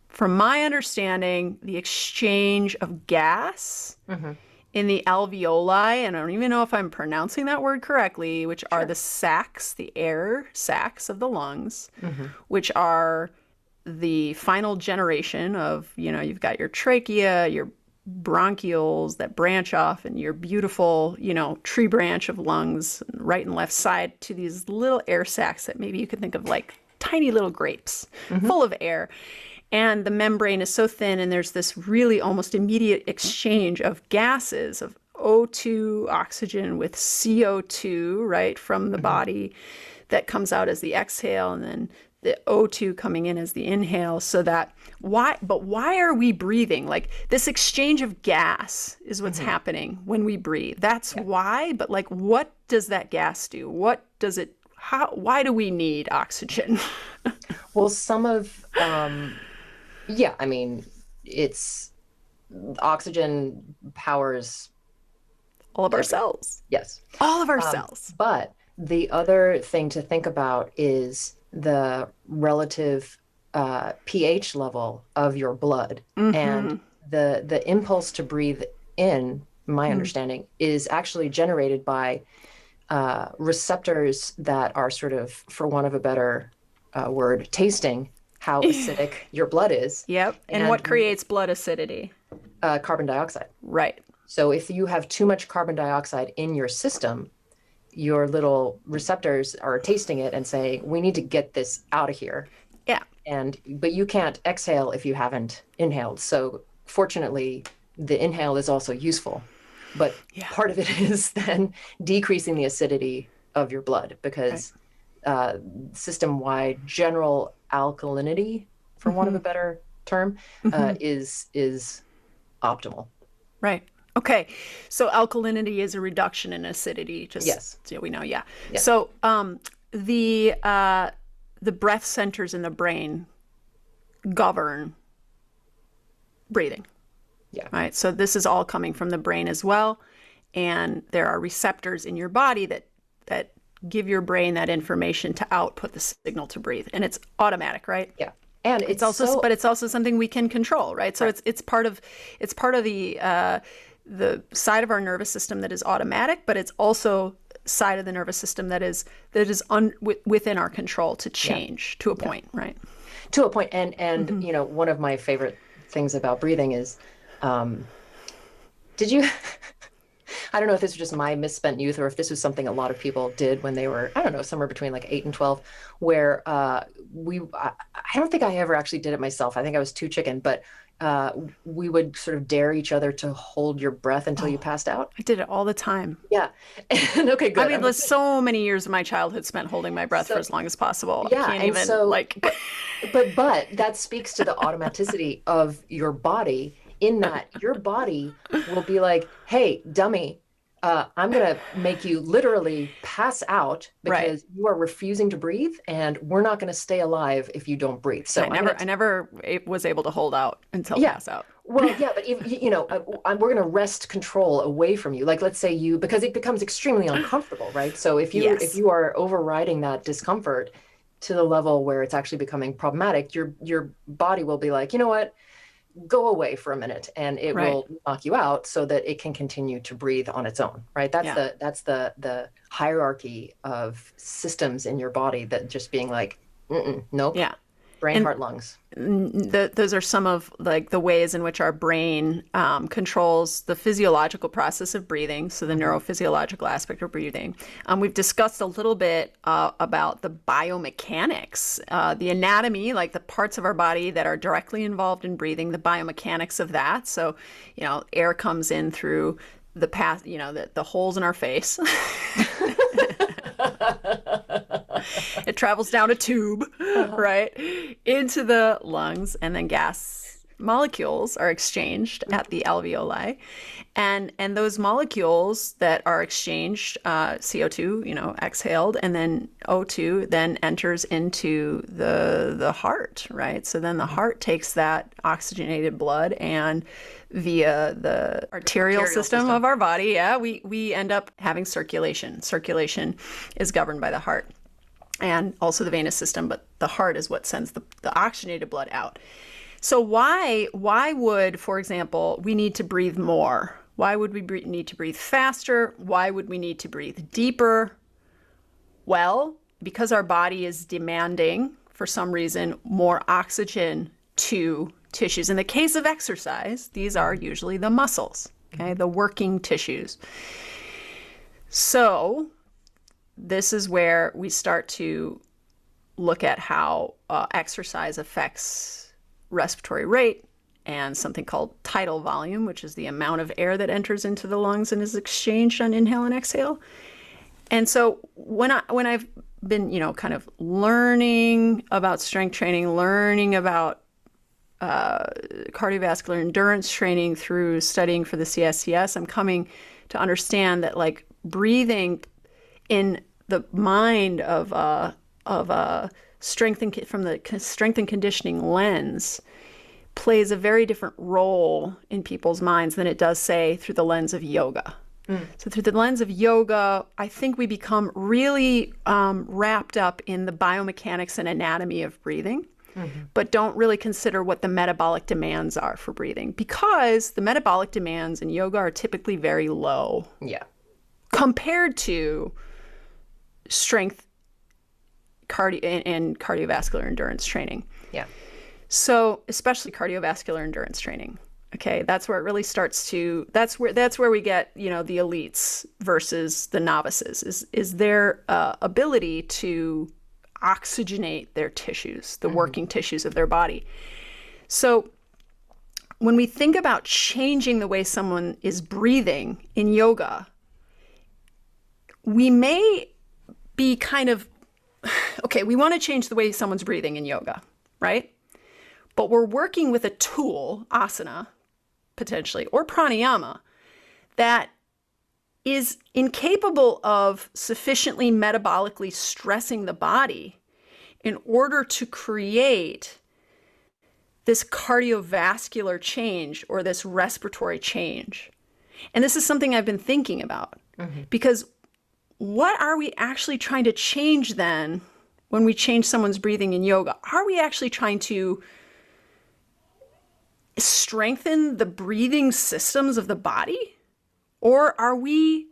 from my understanding, the exchange of gas in the alveoli, and I don't even know if I'm pronouncing that word correctly, which are the sacs, the air sacs of the lungs, which are the final generation of, you've got your trachea, your bronchioles that branch off, and your beautiful, tree branch of lungs, right and left side, to these little air sacs that maybe you could think of like tiny little grapes full of air. And the membrane is so thin, and there's this really almost immediate exchange of gases, of O2, oxygen, with CO2, right, from the body that comes out as the exhale, and then the O2 coming in as the inhale. So that why are we breathing? Like, this exchange of gas is what's happening when we breathe. That's why, but like, what does that gas do? What does it, why do we need oxygen?
Well, some of, I mean, it's oxygen powers
all of our cells.
Yes.
All of our cells.
But the other thing to think about is the relative pH level of your blood. And the impulse to breathe in, my understanding, is actually generated by receptors that are sort of, for want of a better word, tasting how acidic your blood is.
Yep. And what creates blood acidity?
Carbon dioxide.
Right.
So if you have too much carbon dioxide in your system, your little receptors are tasting it and saying, we need to get this out of here.
Yeah.
But you can't exhale if you haven't inhaled. So fortunately, the inhale is also useful. But part of it is then decreasing the acidity of your blood, because system-wide general alkalinity, for want of a better term, is optimal.
Right. Okay. So alkalinity is a reduction in acidity. Just so we know. Yeah. So the breath centers in the brain govern breathing.
Yeah.
Right. So this is all coming from the brain as well. And there are receptors in your body that give your brain that information to output the signal to breathe. And it's automatic, right?
Yeah. And
it's also, but it's also something we can control, right? So it's part of the side of our nervous system that is automatic, but it's also side of the nervous system that is within our control to change to a point, right?
To a point. And one of my favorite things about breathing is, did you, I don't know if this was just my misspent youth or if this was something a lot of people did when they were, I don't know, somewhere between like 8 and 12, where I don't think I ever actually did it myself. I think I was too chicken, but we would sort of dare each other to hold your breath until you passed out.
I did it all the time.
Yeah. Okay, good.
I mean, there's so many years of my childhood spent holding my breath for as long as possible.
Yeah,
I can't even
but that speaks to the automaticity of your body, in that your body will be like, hey, dummy, I'm going to make you literally pass out
Right.
because you are refusing to breathe, and we're not going to stay alive if you don't breathe. So
I never was able to hold out until
yeah.
pass out.
Well, yeah, but if, we're going to wrest control away from you. Like, let's say because it becomes extremely uncomfortable, right? So if
Yes.
you are overriding that discomfort to the level where it's actually becoming problematic, your body will be like, you know what? Go away for a minute, and it
Right.
will knock you out so that it can continue to breathe on its own, right? That's
Yeah.
the hierarchy of systems in your body that just being like, nope,
Yeah.
brain,
And
heart, lungs.
those are some of like the ways in which our brain controls the physiological process of breathing, so the
Mhm.
neurophysiological aspect of breathing. We've discussed a little bit about the biomechanics, the anatomy, like the parts of our body that are directly involved in breathing, the biomechanics of that. So, air comes in through the path, the holes in our face. It travels down a tube,
Uh-huh.
right, into the lungs, and then gas molecules are exchanged at the alveoli. And those molecules that are exchanged, CO2, exhaled, and then O2 then enters into the heart, right? So then the heart takes that oxygenated blood and via the arterial
Arterial
system
system.
of our body, yeah, we end up having circulation. Circulation is governed by the heart and also the venous system, but the heart is what sends the oxygenated blood out. So why would, for example, we need to breathe more? Why would we need to breathe faster? Why would we need to breathe deeper? Well, because our body is demanding, for some reason, more oxygen to tissues. In the case of exercise, these are usually the muscles, okay, the working tissues. So this is where we start to look at how exercise affects respiratory rate and something called tidal volume, which is the amount of air that enters into the lungs and is exchanged on inhale and exhale. And so when I've been, kind of learning about strength training, learning about cardiovascular endurance training through studying for the CSCS, I'm coming to understand that like breathing in the mind of strength and from the strength and conditioning lens plays a very different role in people's minds than it does, say, through the lens of yoga. So through the lens of yoga, I think we become really wrapped up in the biomechanics and anatomy of breathing, but don't really consider what the metabolic demands are for breathing, because the metabolic demands in yoga are typically very low
Yeah.
compared to strength and cardiovascular endurance training.
Yeah.
So especially cardiovascular endurance training. Okay, that's where it really starts to. That's where we get the elites versus the novices. Is their ability to oxygenate their tissues, the working tissues of their body. So when we think about changing the way someone is breathing in yoga, we may be kind of okay. We want to change the way someone's breathing in yoga, right? But we're working with a tool, asana, potentially, or pranayama, that is incapable of sufficiently metabolically stressing the body in order to create this cardiovascular change or this respiratory change. And this is something I've been thinking about, because what are we actually trying to change then when we change someone's breathing in yoga? Are we actually trying to strengthen the breathing systems of the body? Or are we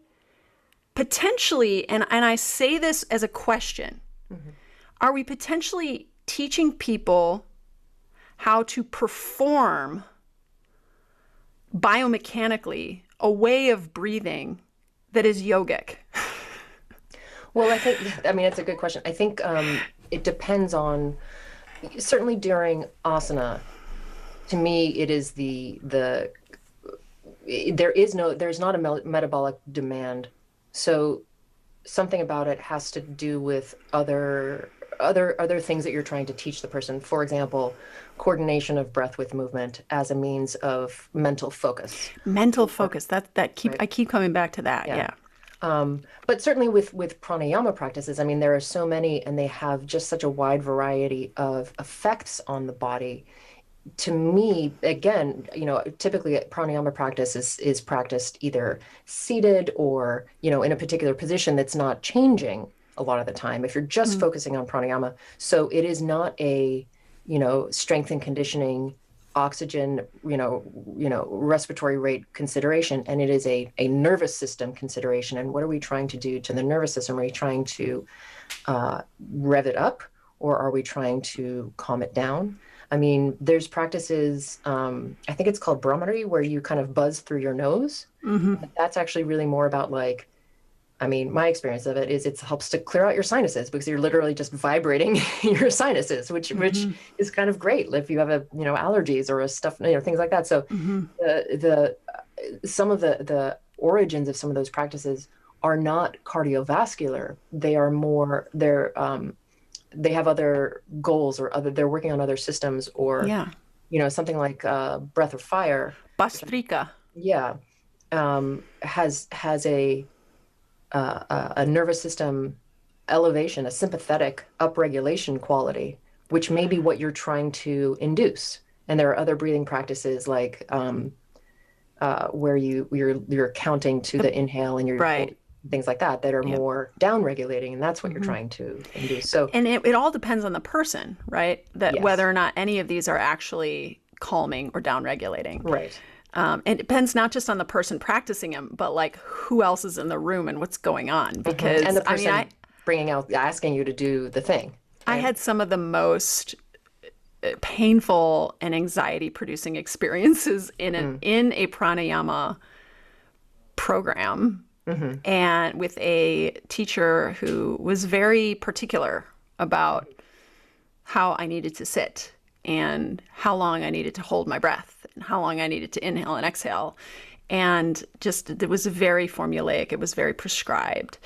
potentially, and I say this as a question, are we potentially teaching people how to perform biomechanically a way of breathing that is yogic?
Well, I mean, it's a good question. I think it depends on, certainly during asana, to me, it is there's not a metabolic demand. So something about it has to do with other other things that you're trying to teach the person. For example, coordination of breath with movement as a means of mental focus.
Mental focus.
Right.
I keep coming back to that.
Yeah.
Yeah.
But certainly with pranayama practices, I mean, there are so many, and they have just such a wide variety of effects on the body. To me, again, typically pranayama practice is practiced either seated or, in a particular position that's not changing a lot of the time if you're just focusing on pranayama. So it is not a, strength and conditioning, oxygen, respiratory rate consideration, and it is a nervous system consideration. And what are we trying to do to the nervous system? Are we trying to rev it up, or are we trying to calm it down? I mean, there's practices, I think it's called Brahmari, where you kind of buzz through your nose. That's actually really more about my experience of it is it helps to clear out your sinuses because you're literally just vibrating your sinuses, which is kind of great if you have allergies or things like that. So the some of the origins of some of those practices are not cardiovascular. They are more they have other goals or they're working on other systems or something like breath or fire.
Bastrika.
Yeah, has a nervous system elevation, a sympathetic upregulation quality, which may be what you're trying to induce. And there are other breathing practices like where you're counting to the inhale and you're things like that are more downregulating, and that's what you're trying to induce. So,
and it all depends on the person, right? That whether or not any of these are actually calming or downregulating.
Right.
It depends not just on the person practicing them, but like who else is in the room and what's going on. Because
and the person asking you to do the thing.
Right? I had some of the most painful and anxiety-producing experiences in a pranayama program, and with a teacher who was very particular about how I needed to sit and how long I needed to hold my breath and how long I needed to inhale and exhale. And just, it was very formulaic. It was very prescribed.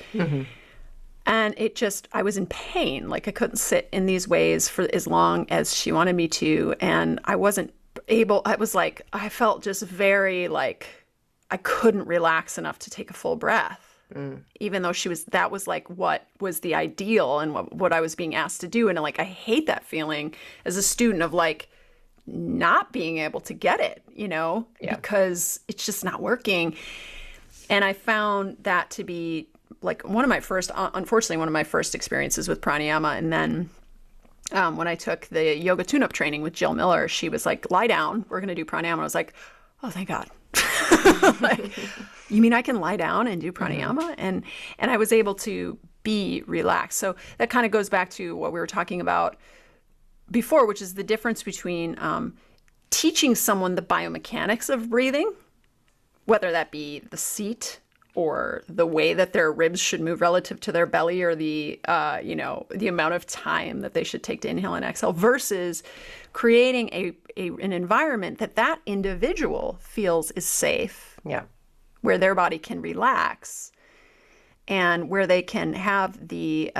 And I was in pain. Like I couldn't sit in these ways for as long as she wanted me to. And I wasn't able, I felt just very like I couldn't relax enough to take a full breath. Even though that was like what was the ideal and what I was being asked to do. And like, I hate that feeling as a student of like not being able to get it, because it's just not working. And I found that to be like unfortunately, one of my first experiences with pranayama. And then when I took the yoga tune-up training with Jill Miller, she was like, lie down, we're going to do pranayama. I was like, oh, thank God. Like, you mean I can lie down and do pranayama? And I was able to be relaxed. So that kind of goes back to what we were talking about before, which is the difference between teaching someone the biomechanics of breathing, whether that be the seat or the way that their ribs should move relative to their belly, or the amount of time that they should take to inhale and exhale, versus creating an environment that individual feels is safe, where their body can relax and where they can have the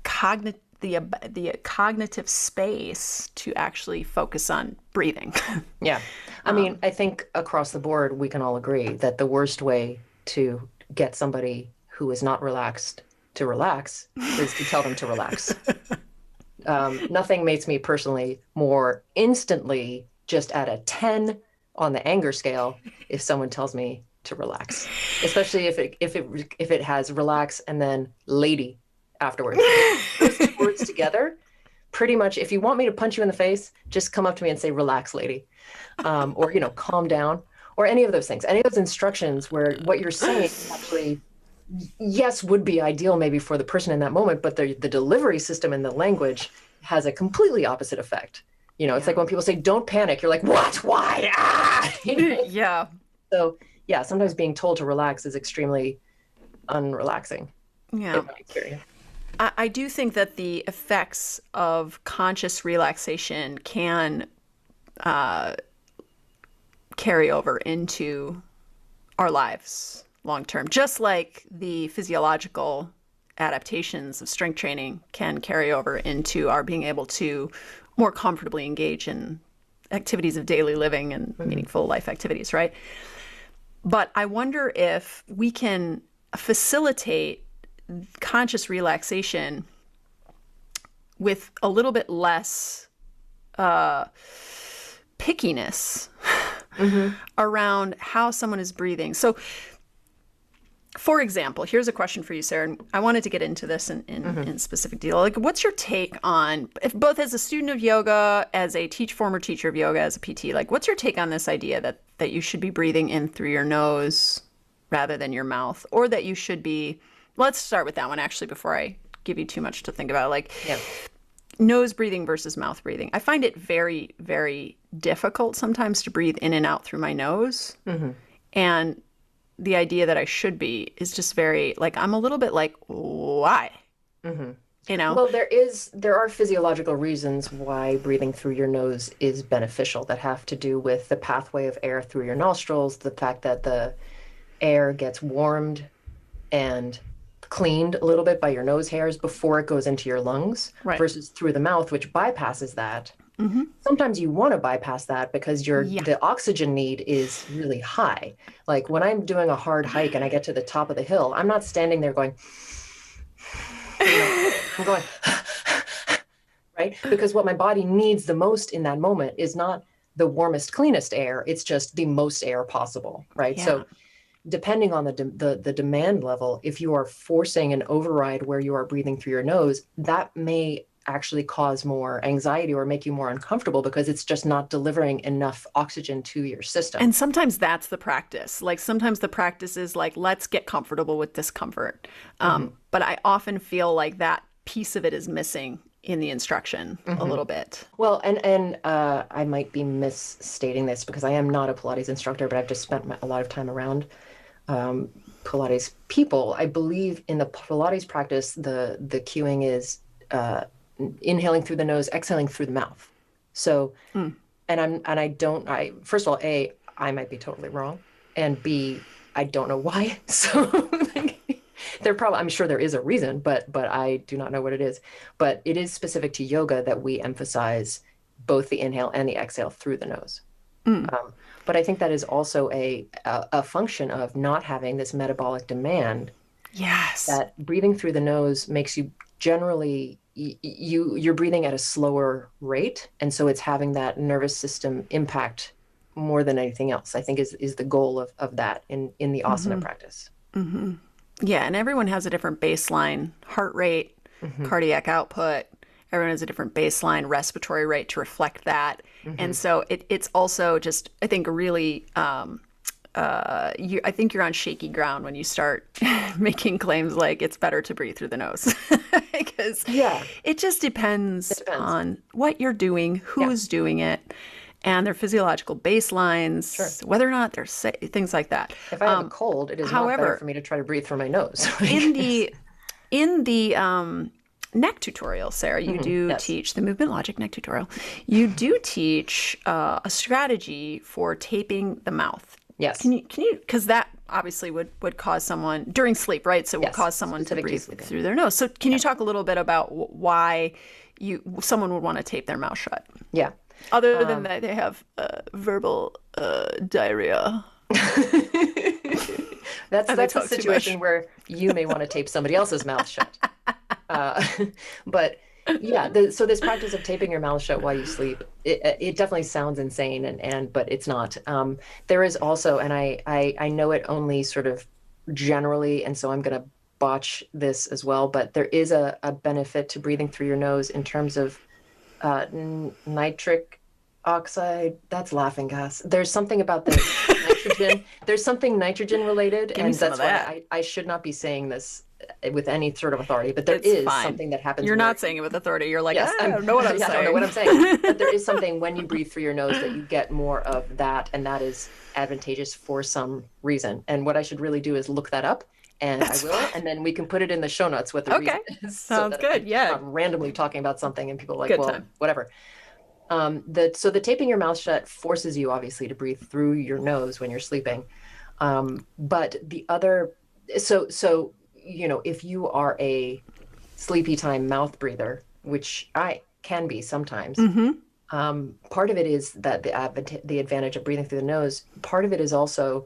cognitive space to actually focus on breathing.
Yeah. I mean, I think across the board, we can all agree that the worst way to get somebody who is not relaxed to relax is to tell them to relax. Nothing makes me personally more instantly just at a 10 on the anger scale if someone tells me to relax, especially if it has relax and then lady afterwards. Those two words together, pretty much, if you want me to punch you in the face, just come up to me and say, relax, lady. Or, calm down, or any of those things, any of those instructions where what you're saying actually, yes, would be ideal maybe for the person in that moment, but the delivery system and the language has a completely opposite effect. It's like when people say, don't panic, you're like, what? Why? Ah!
Yeah.
So, yeah, sometimes being told to relax is extremely unrelaxing.
Yeah.
In my experience.
I do think that the effects of conscious relaxation can carry over into our lives long term, just like the physiological adaptations of strength training can carry over into our being able to more comfortably engage in activities of daily living and meaningful life activities, right? But I wonder if we can facilitate conscious relaxation with a little bit less pickiness around how someone is breathing. So, for example, here's a question for you, Sarah. And I wanted to get into this in specific deal. Like, what's your take on, if both as a student of yoga, as a former teacher of yoga, as a PT, like, what's your take on this idea that you should be breathing in through your nose rather than your mouth, or that you should be, let's start with that one actually before I give you too much to think about, like nose breathing versus mouth breathing. I find it very, very difficult sometimes to breathe in and out through my nose. And the idea that I should be is just very, like, I'm a little bit like, why? You know?
Well, there are physiological reasons why breathing through your nose is beneficial that have to do with the pathway of air through your nostrils, the fact that the air gets warmed and cleaned a little bit by your nose hairs before it goes into your lungs, versus through the mouth, which bypasses that. Sometimes you want to bypass that because the oxygen need is really high. Like when I'm doing a hard hike and I get to the top of the hill, I'm not standing there going, I'm going, right? Because what my body needs the most in that moment is not the warmest, cleanest air. It's just the most air possible, right?
Yeah.
So depending on the demand level, if you are forcing an override where you are breathing through your nose, that may actually cause more anxiety or make you more uncomfortable because it's just not delivering enough oxygen to your system.
And sometimes that's the practice. Like sometimes the practice is like, let's get comfortable with discomfort. But I often feel like that piece of it is missing in the instruction a little bit.
Well, and I might be misstating this because I am not a Pilates instructor, but I've just spent a lot of time around Pilates people. I believe in the Pilates practice, the cueing is inhaling through the nose, exhaling through the mouth. So, first of all, A, I might be totally wrong, and B, I don't know why. So I'm sure there is a reason, but I do not know what it is. But it is specific to yoga that we emphasize both the inhale and the exhale through the nose. But I think that is also a function of not having this metabolic demand.
Yes.
That breathing through the nose makes you generally, you're breathing at a slower rate. And so it's having that nervous system impact more than anything else, I think is the goal of that in the asana practice.
Yeah. And everyone has a different baseline heart rate, cardiac output. Everyone has a different baseline respiratory rate to reflect that. And so it's also just, I think, really, I think you're on shaky ground when you start making claims like it's better to breathe through the nose. Because it just depends on what you're doing, who's doing it, and their physiological baselines, whether or not they're safe, things like that.
If I have a cold, it is not better for me to try to breathe through my nose.
in the neck tutorial, Sarah, you do teach the movement logic neck tutorial. You do teach a strategy for taping the mouth.
Yes.
Can you, because that obviously would cause someone during sleep, right? So it would cause someone to breathe through their nose. So can you talk a little bit about why someone would want to tape their mouth shut?
Yeah.
Other than that, they have verbal diarrhea.
That's a situation where you may want to tape somebody else's mouth shut. But yeah, so this practice of taping your mouth shut while you sleep, it definitely sounds insane, but it's not. There is also, and I know it only sort of generally, and so I'm going to botch this as well, but there is a benefit to breathing through your nose in terms of nitric oxide. That's laughing gas. There's something about the nitrogen. There's something nitrogen related, and that's why I should not be saying this with any sort of authority, but there is something that happens.
You're not saying it with authority. You're like,
yes,
I don't know what I'm saying.
I don't know what I'm saying. But there is something when you breathe through your nose that you get more of that, and that is advantageous for some reason. And what I should really do is look that up, and I will, and then we can put it in the show notes what the reason is.
Sounds good. I'm
not randomly talking about something and people are like, whatever. So the taping your mouth shut forces you obviously to breathe through your nose when you're sleeping. But the other, so if you are a sleepy time mouth breather, which I can be sometimes, part of it is that the advantage of breathing through the nose. Part of it is also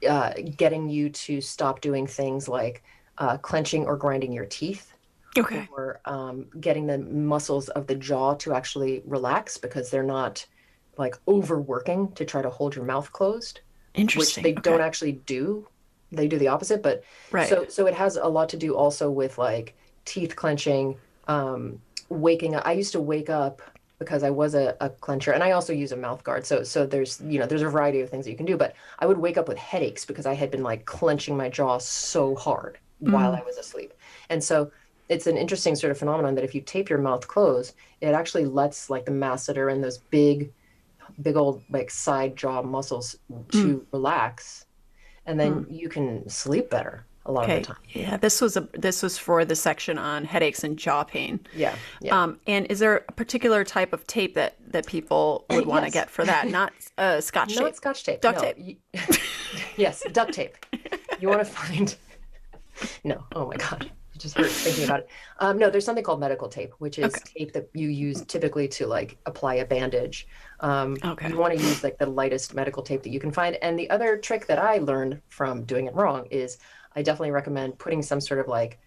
getting you to stop doing things like clenching or grinding your teeth.
Okay.
Or getting the muscles of the jaw to actually relax because they're not like overworking to try to hold your mouth closed, which
Interesting.
they
Okay.
don't actually do. They do the opposite. But
Right.
so it has a lot to do also with like teeth clenching, waking up. I used to wake up because I was a clencher, and I also use a mouth guard. So there's a variety of things that you can do. But I would wake up with headaches because I had been like clenching my jaw so hard while I was asleep. And so it's an interesting sort of phenomenon that if you tape your mouth closed, it actually lets like the masseter and those big old like side jaw muscles to relax, and then you can sleep better a lot of the
Okay.
time.
Yeah, this was for the section on headaches and jaw pain.
Yeah, yeah.
And is there a particular type of tape that people would want to
Yes.
get for that? Not Scotch tape.
Not Scotch tape.
Duct
No.
tape.
Yes, duct tape. You want to find no. Oh my God. It just hurts thinking about it. No, there's something called medical tape, which is
Okay.
tape that you use typically to like apply a bandage.
Okay.
You want to use like the lightest medical tape that you can find. And the other trick that I learned from doing it wrong is I definitely recommend putting some sort of like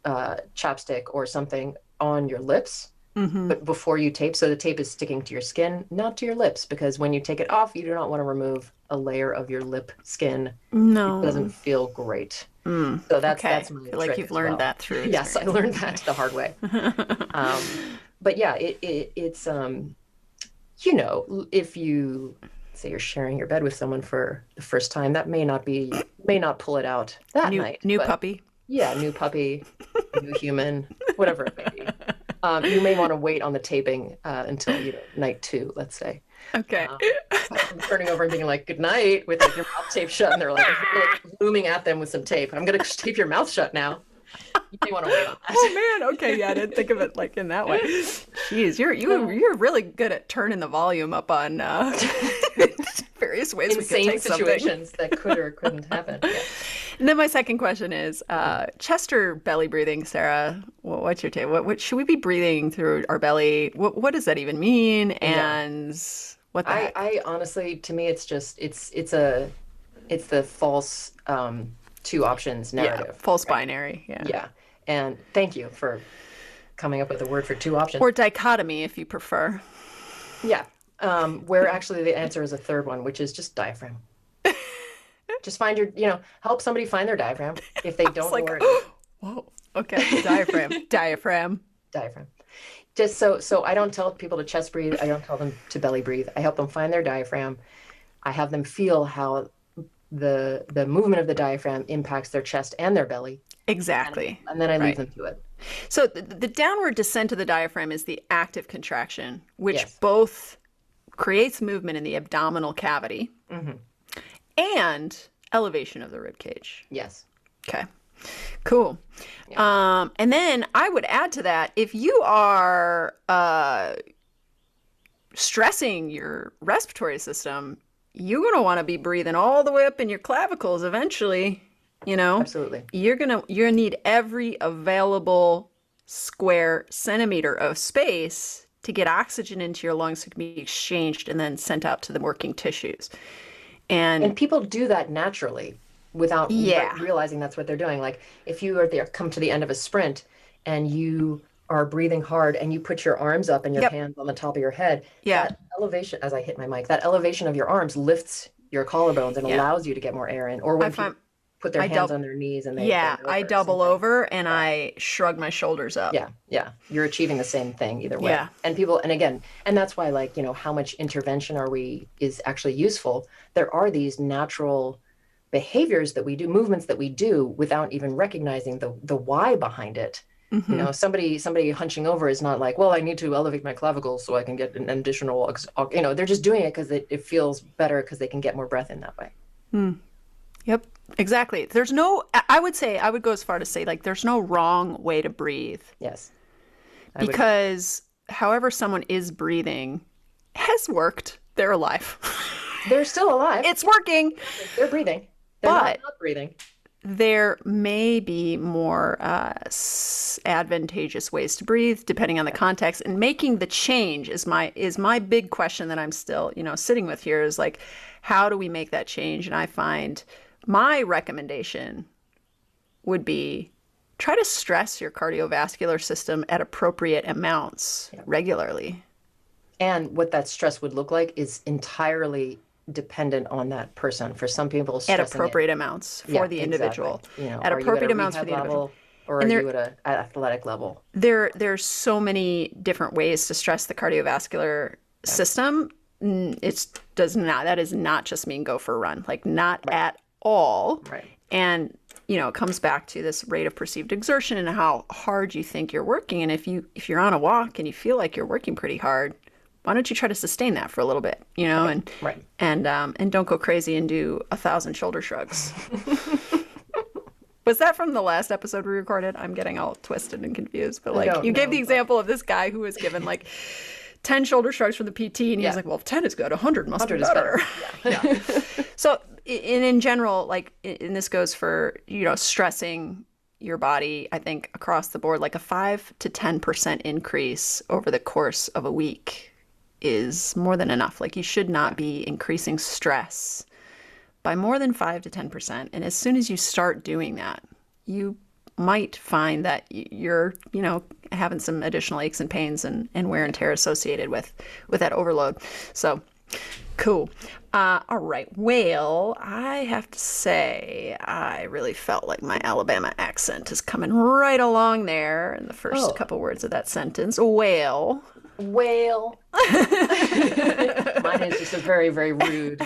chapstick or something on your lips, but before you tape, so the tape is sticking to your skin, not to your lips, because when you take it off, you do not want to remove a layer of your lip skin. It doesn't
No.
feel great. So that's
Okay.
that's
I
my
feel like
trick
you've
as
learned
well.
that through
Yes, I
experience.
learned that the hard way. But yeah, it's if you say you're sharing your bed with someone for the first time, that may not pull it out that night.
New
But
puppy.
yeah, new puppy, new human, whatever it may be. You may want to wait on the taping until night 2, let's say.
Okay.
I'm turning over and being like, "Good night," with like your mouth taped shut, and they're like, looming at them with some tape. I'm gonna tape your mouth shut now. You may want to wait on that.
Oh man. Okay. Yeah, I didn't think of it like in that way. Jeez, you're really good at turning the volume up on various ways we could
Insane
take something.
situations that could or couldn't happen. Yeah.
And then my second question is, chest or belly breathing, Sarah? What's your take? What should we be breathing through our belly? What does that even mean? And what the heck?
I honestly, to me, it's just it's the false two options
Yeah,
narrative.
false binary. Yeah.
Yeah. And thank you for coming up with a word for two options.
Or dichotomy, if you prefer.
Yeah. Where actually the answer is a third one, which is just diaphragm. Just find help somebody find their diaphragm if they don't know
like,
where it is.
Whoa. Okay. Diaphragm. Diaphragm.
Diaphragm. Just so I don't tell people to chest breathe. I don't tell them to belly breathe. I help them find their diaphragm. I have them feel how the movement of the diaphragm impacts their chest and their belly.
Exactly.
And then I leave
Right.
them to it.
So the downward descent of the diaphragm is the active contraction, which
Yes.
both creates movement in the abdominal cavity and elevation of the rib cage.
Yes.
Okay. Cool. And then I would add to that, if you are stressing your respiratory system, you're going to want to be breathing all the way up in your clavicles eventually,
Absolutely.
You're going to need every available square centimeter of space to get oxygen into your lungs to be exchanged and then sent out to the working tissues.
And people do that naturally without
Yeah.
realizing that's what they're doing. Like if you are there, come to the end of a sprint and you are breathing hard and you put your arms up and your
Yep.
hands on the top of your head,
Yeah.
that elevation, as I hit my mic, that elevation of your arms lifts your collarbones and allows you to get more air in. Or when people put their hands on their knees and they bend over,
I double
same thing.
over and I shrug my shoulders up.
Yeah. You're achieving the same thing either way.
Yeah.
And that's why how much intervention is actually useful. There are these natural behaviors that we do, movements that we do without even recognizing the why behind it. Somebody hunching over is not like, well, I need to elevate my clavicles so I can get an additional, they're just doing it because it feels better because they can get more breath in that way.
Yep, exactly. I would go as far to say, like, there's no wrong way to breathe.
Yes.
Because however someone is breathing has worked. They're alive.
They're still alive.
It's working.
They're breathing. They're
But
not breathing.
there may be more advantageous ways to breathe depending on the context. And making the change is my big question that I'm still, sitting with here is like, how do we make that change? And I find my recommendation would be try to stress your cardiovascular system at appropriate amounts regularly.
And what that stress would look like is entirely dependent on that person. For some people,
at appropriate amounts for the individual.
Exactly.
At appropriate amounts for the individual.
Or are you at an athletic level?
There's so many different ways to stress the cardiovascular system. That is not just mean go for a run, like not at all.
Right.
And it comes back to this rate of perceived exertion and how hard you think you're working. And if you're on a walk and you feel like you're working pretty hard, why don't you try to sustain that for a little bit,
Right.
and don't go crazy and do 1,000 shoulder shrugs. Was that from the last episode we recorded? I'm getting all twisted and confused, but you gave the example of this guy who was given 10 shoulder shrugs from the PT, and he was like, well, if 10 is good, 100 must be better. Yeah. So in general, and this goes for, stressing your body, I think across the board, like a 5 to 10% increase over the course of a week is more than enough. You should not be increasing stress by more than 5 to 10%. And as soon as you start doing that, you might find that you're, having some additional aches and pains and wear and tear associated with that overload. So cool. All right. Well, I have to say, I really felt like my Alabama accent is coming right along there in the first couple words of that sentence. Whale.
Mine is just a very, very rude.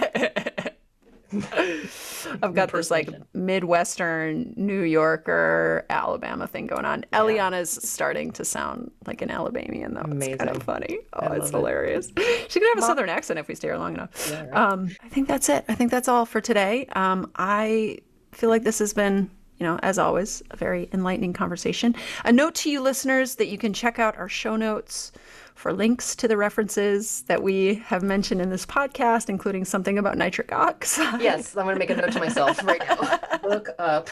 I've got this Midwestern New Yorker Alabama thing going on. Yeah. Eliana's starting to sound like an Alabamian, though. Amazing. It's kind of funny. It's hilarious. She can have a Southern accent if we stay here long enough. Yeah, right. I think that's it. I think that's all for today. I feel like this has been, as always, a very enlightening conversation. A note to you listeners that you can check out our show notes for links to the references that we have mentioned in this podcast, including something about nitric oxide.
Yes, I'm going to make a note to myself right now. Look up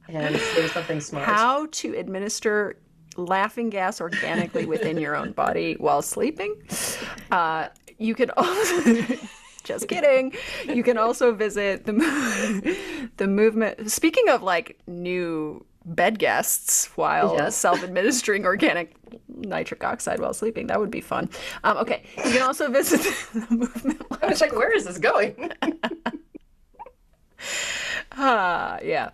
and say something smart.
How to administer laughing gas organically within your own body while sleeping. You can also... Just kidding. You can also visit the movement. Speaking of new bed guests while self-administering organic nitric oxide while sleeping, that would be fun. Okay. You can also visit the movement.
I was like, where is this going?
Yeah.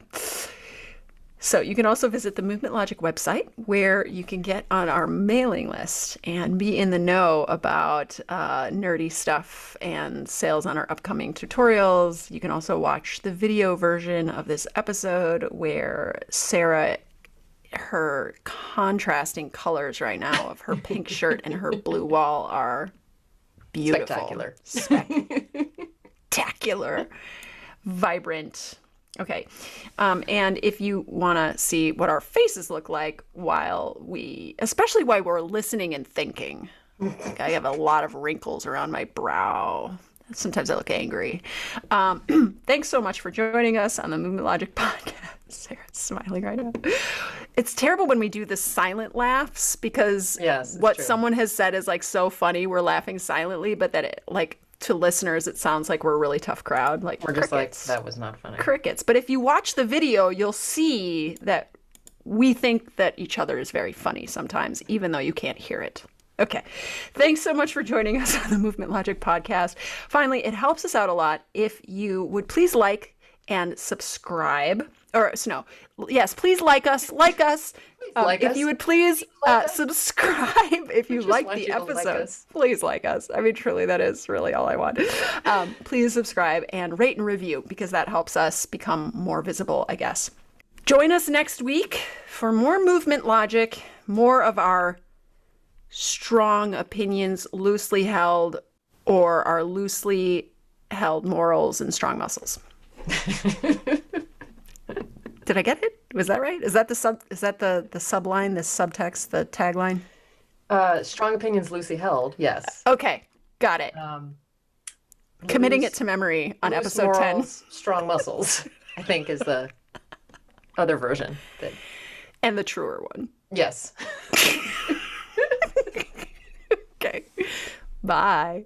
So you can also visit the Movement Logic website, where you can get on our mailing list and be in the know about nerdy stuff and sales on our upcoming tutorials. You can also watch the video version of this episode where Sarah, her contrasting colors right now of her pink shirt and her blue wall are beautiful. Spectacular. Vibrant. Okay. And if you want to see what our faces look like especially while we're listening and thinking, I have a lot of wrinkles around my brow. Sometimes I look angry. Thanks so much for joining us on the Movement Logic podcast. Sarah's smiling right now. It's terrible when we do the silent laughs because what someone has said is so funny. We're laughing silently, but that to listeners, it sounds like we're a really tough crowd. We're
crickets. Just that was not funny.
Crickets. But if you watch the video, you'll see that we think that each other is very funny sometimes, even though you can't hear it. Okay. Thanks so much for joining us on the Movement Logic podcast. Finally, it helps us out a lot if you would please like and subscribe. Please like us. If you would please subscribe if you like the episodes. Please like us. I mean, truly, that is really all I want. Please subscribe and rate and review because that helps us become more visible, I guess. Join us next week for more Movement Logic, more of our strong opinions loosely held or our loosely held morals and strong muscles. Did I get it? Was that right? Is that the subline, the subtext, the tagline?
Strong opinions loosely held, yes.
Okay, got it. Committing it to memory on episode morals, 10.
Strong muscles, I think is the other version.
And the truer one.
Yes.
Okay. Bye.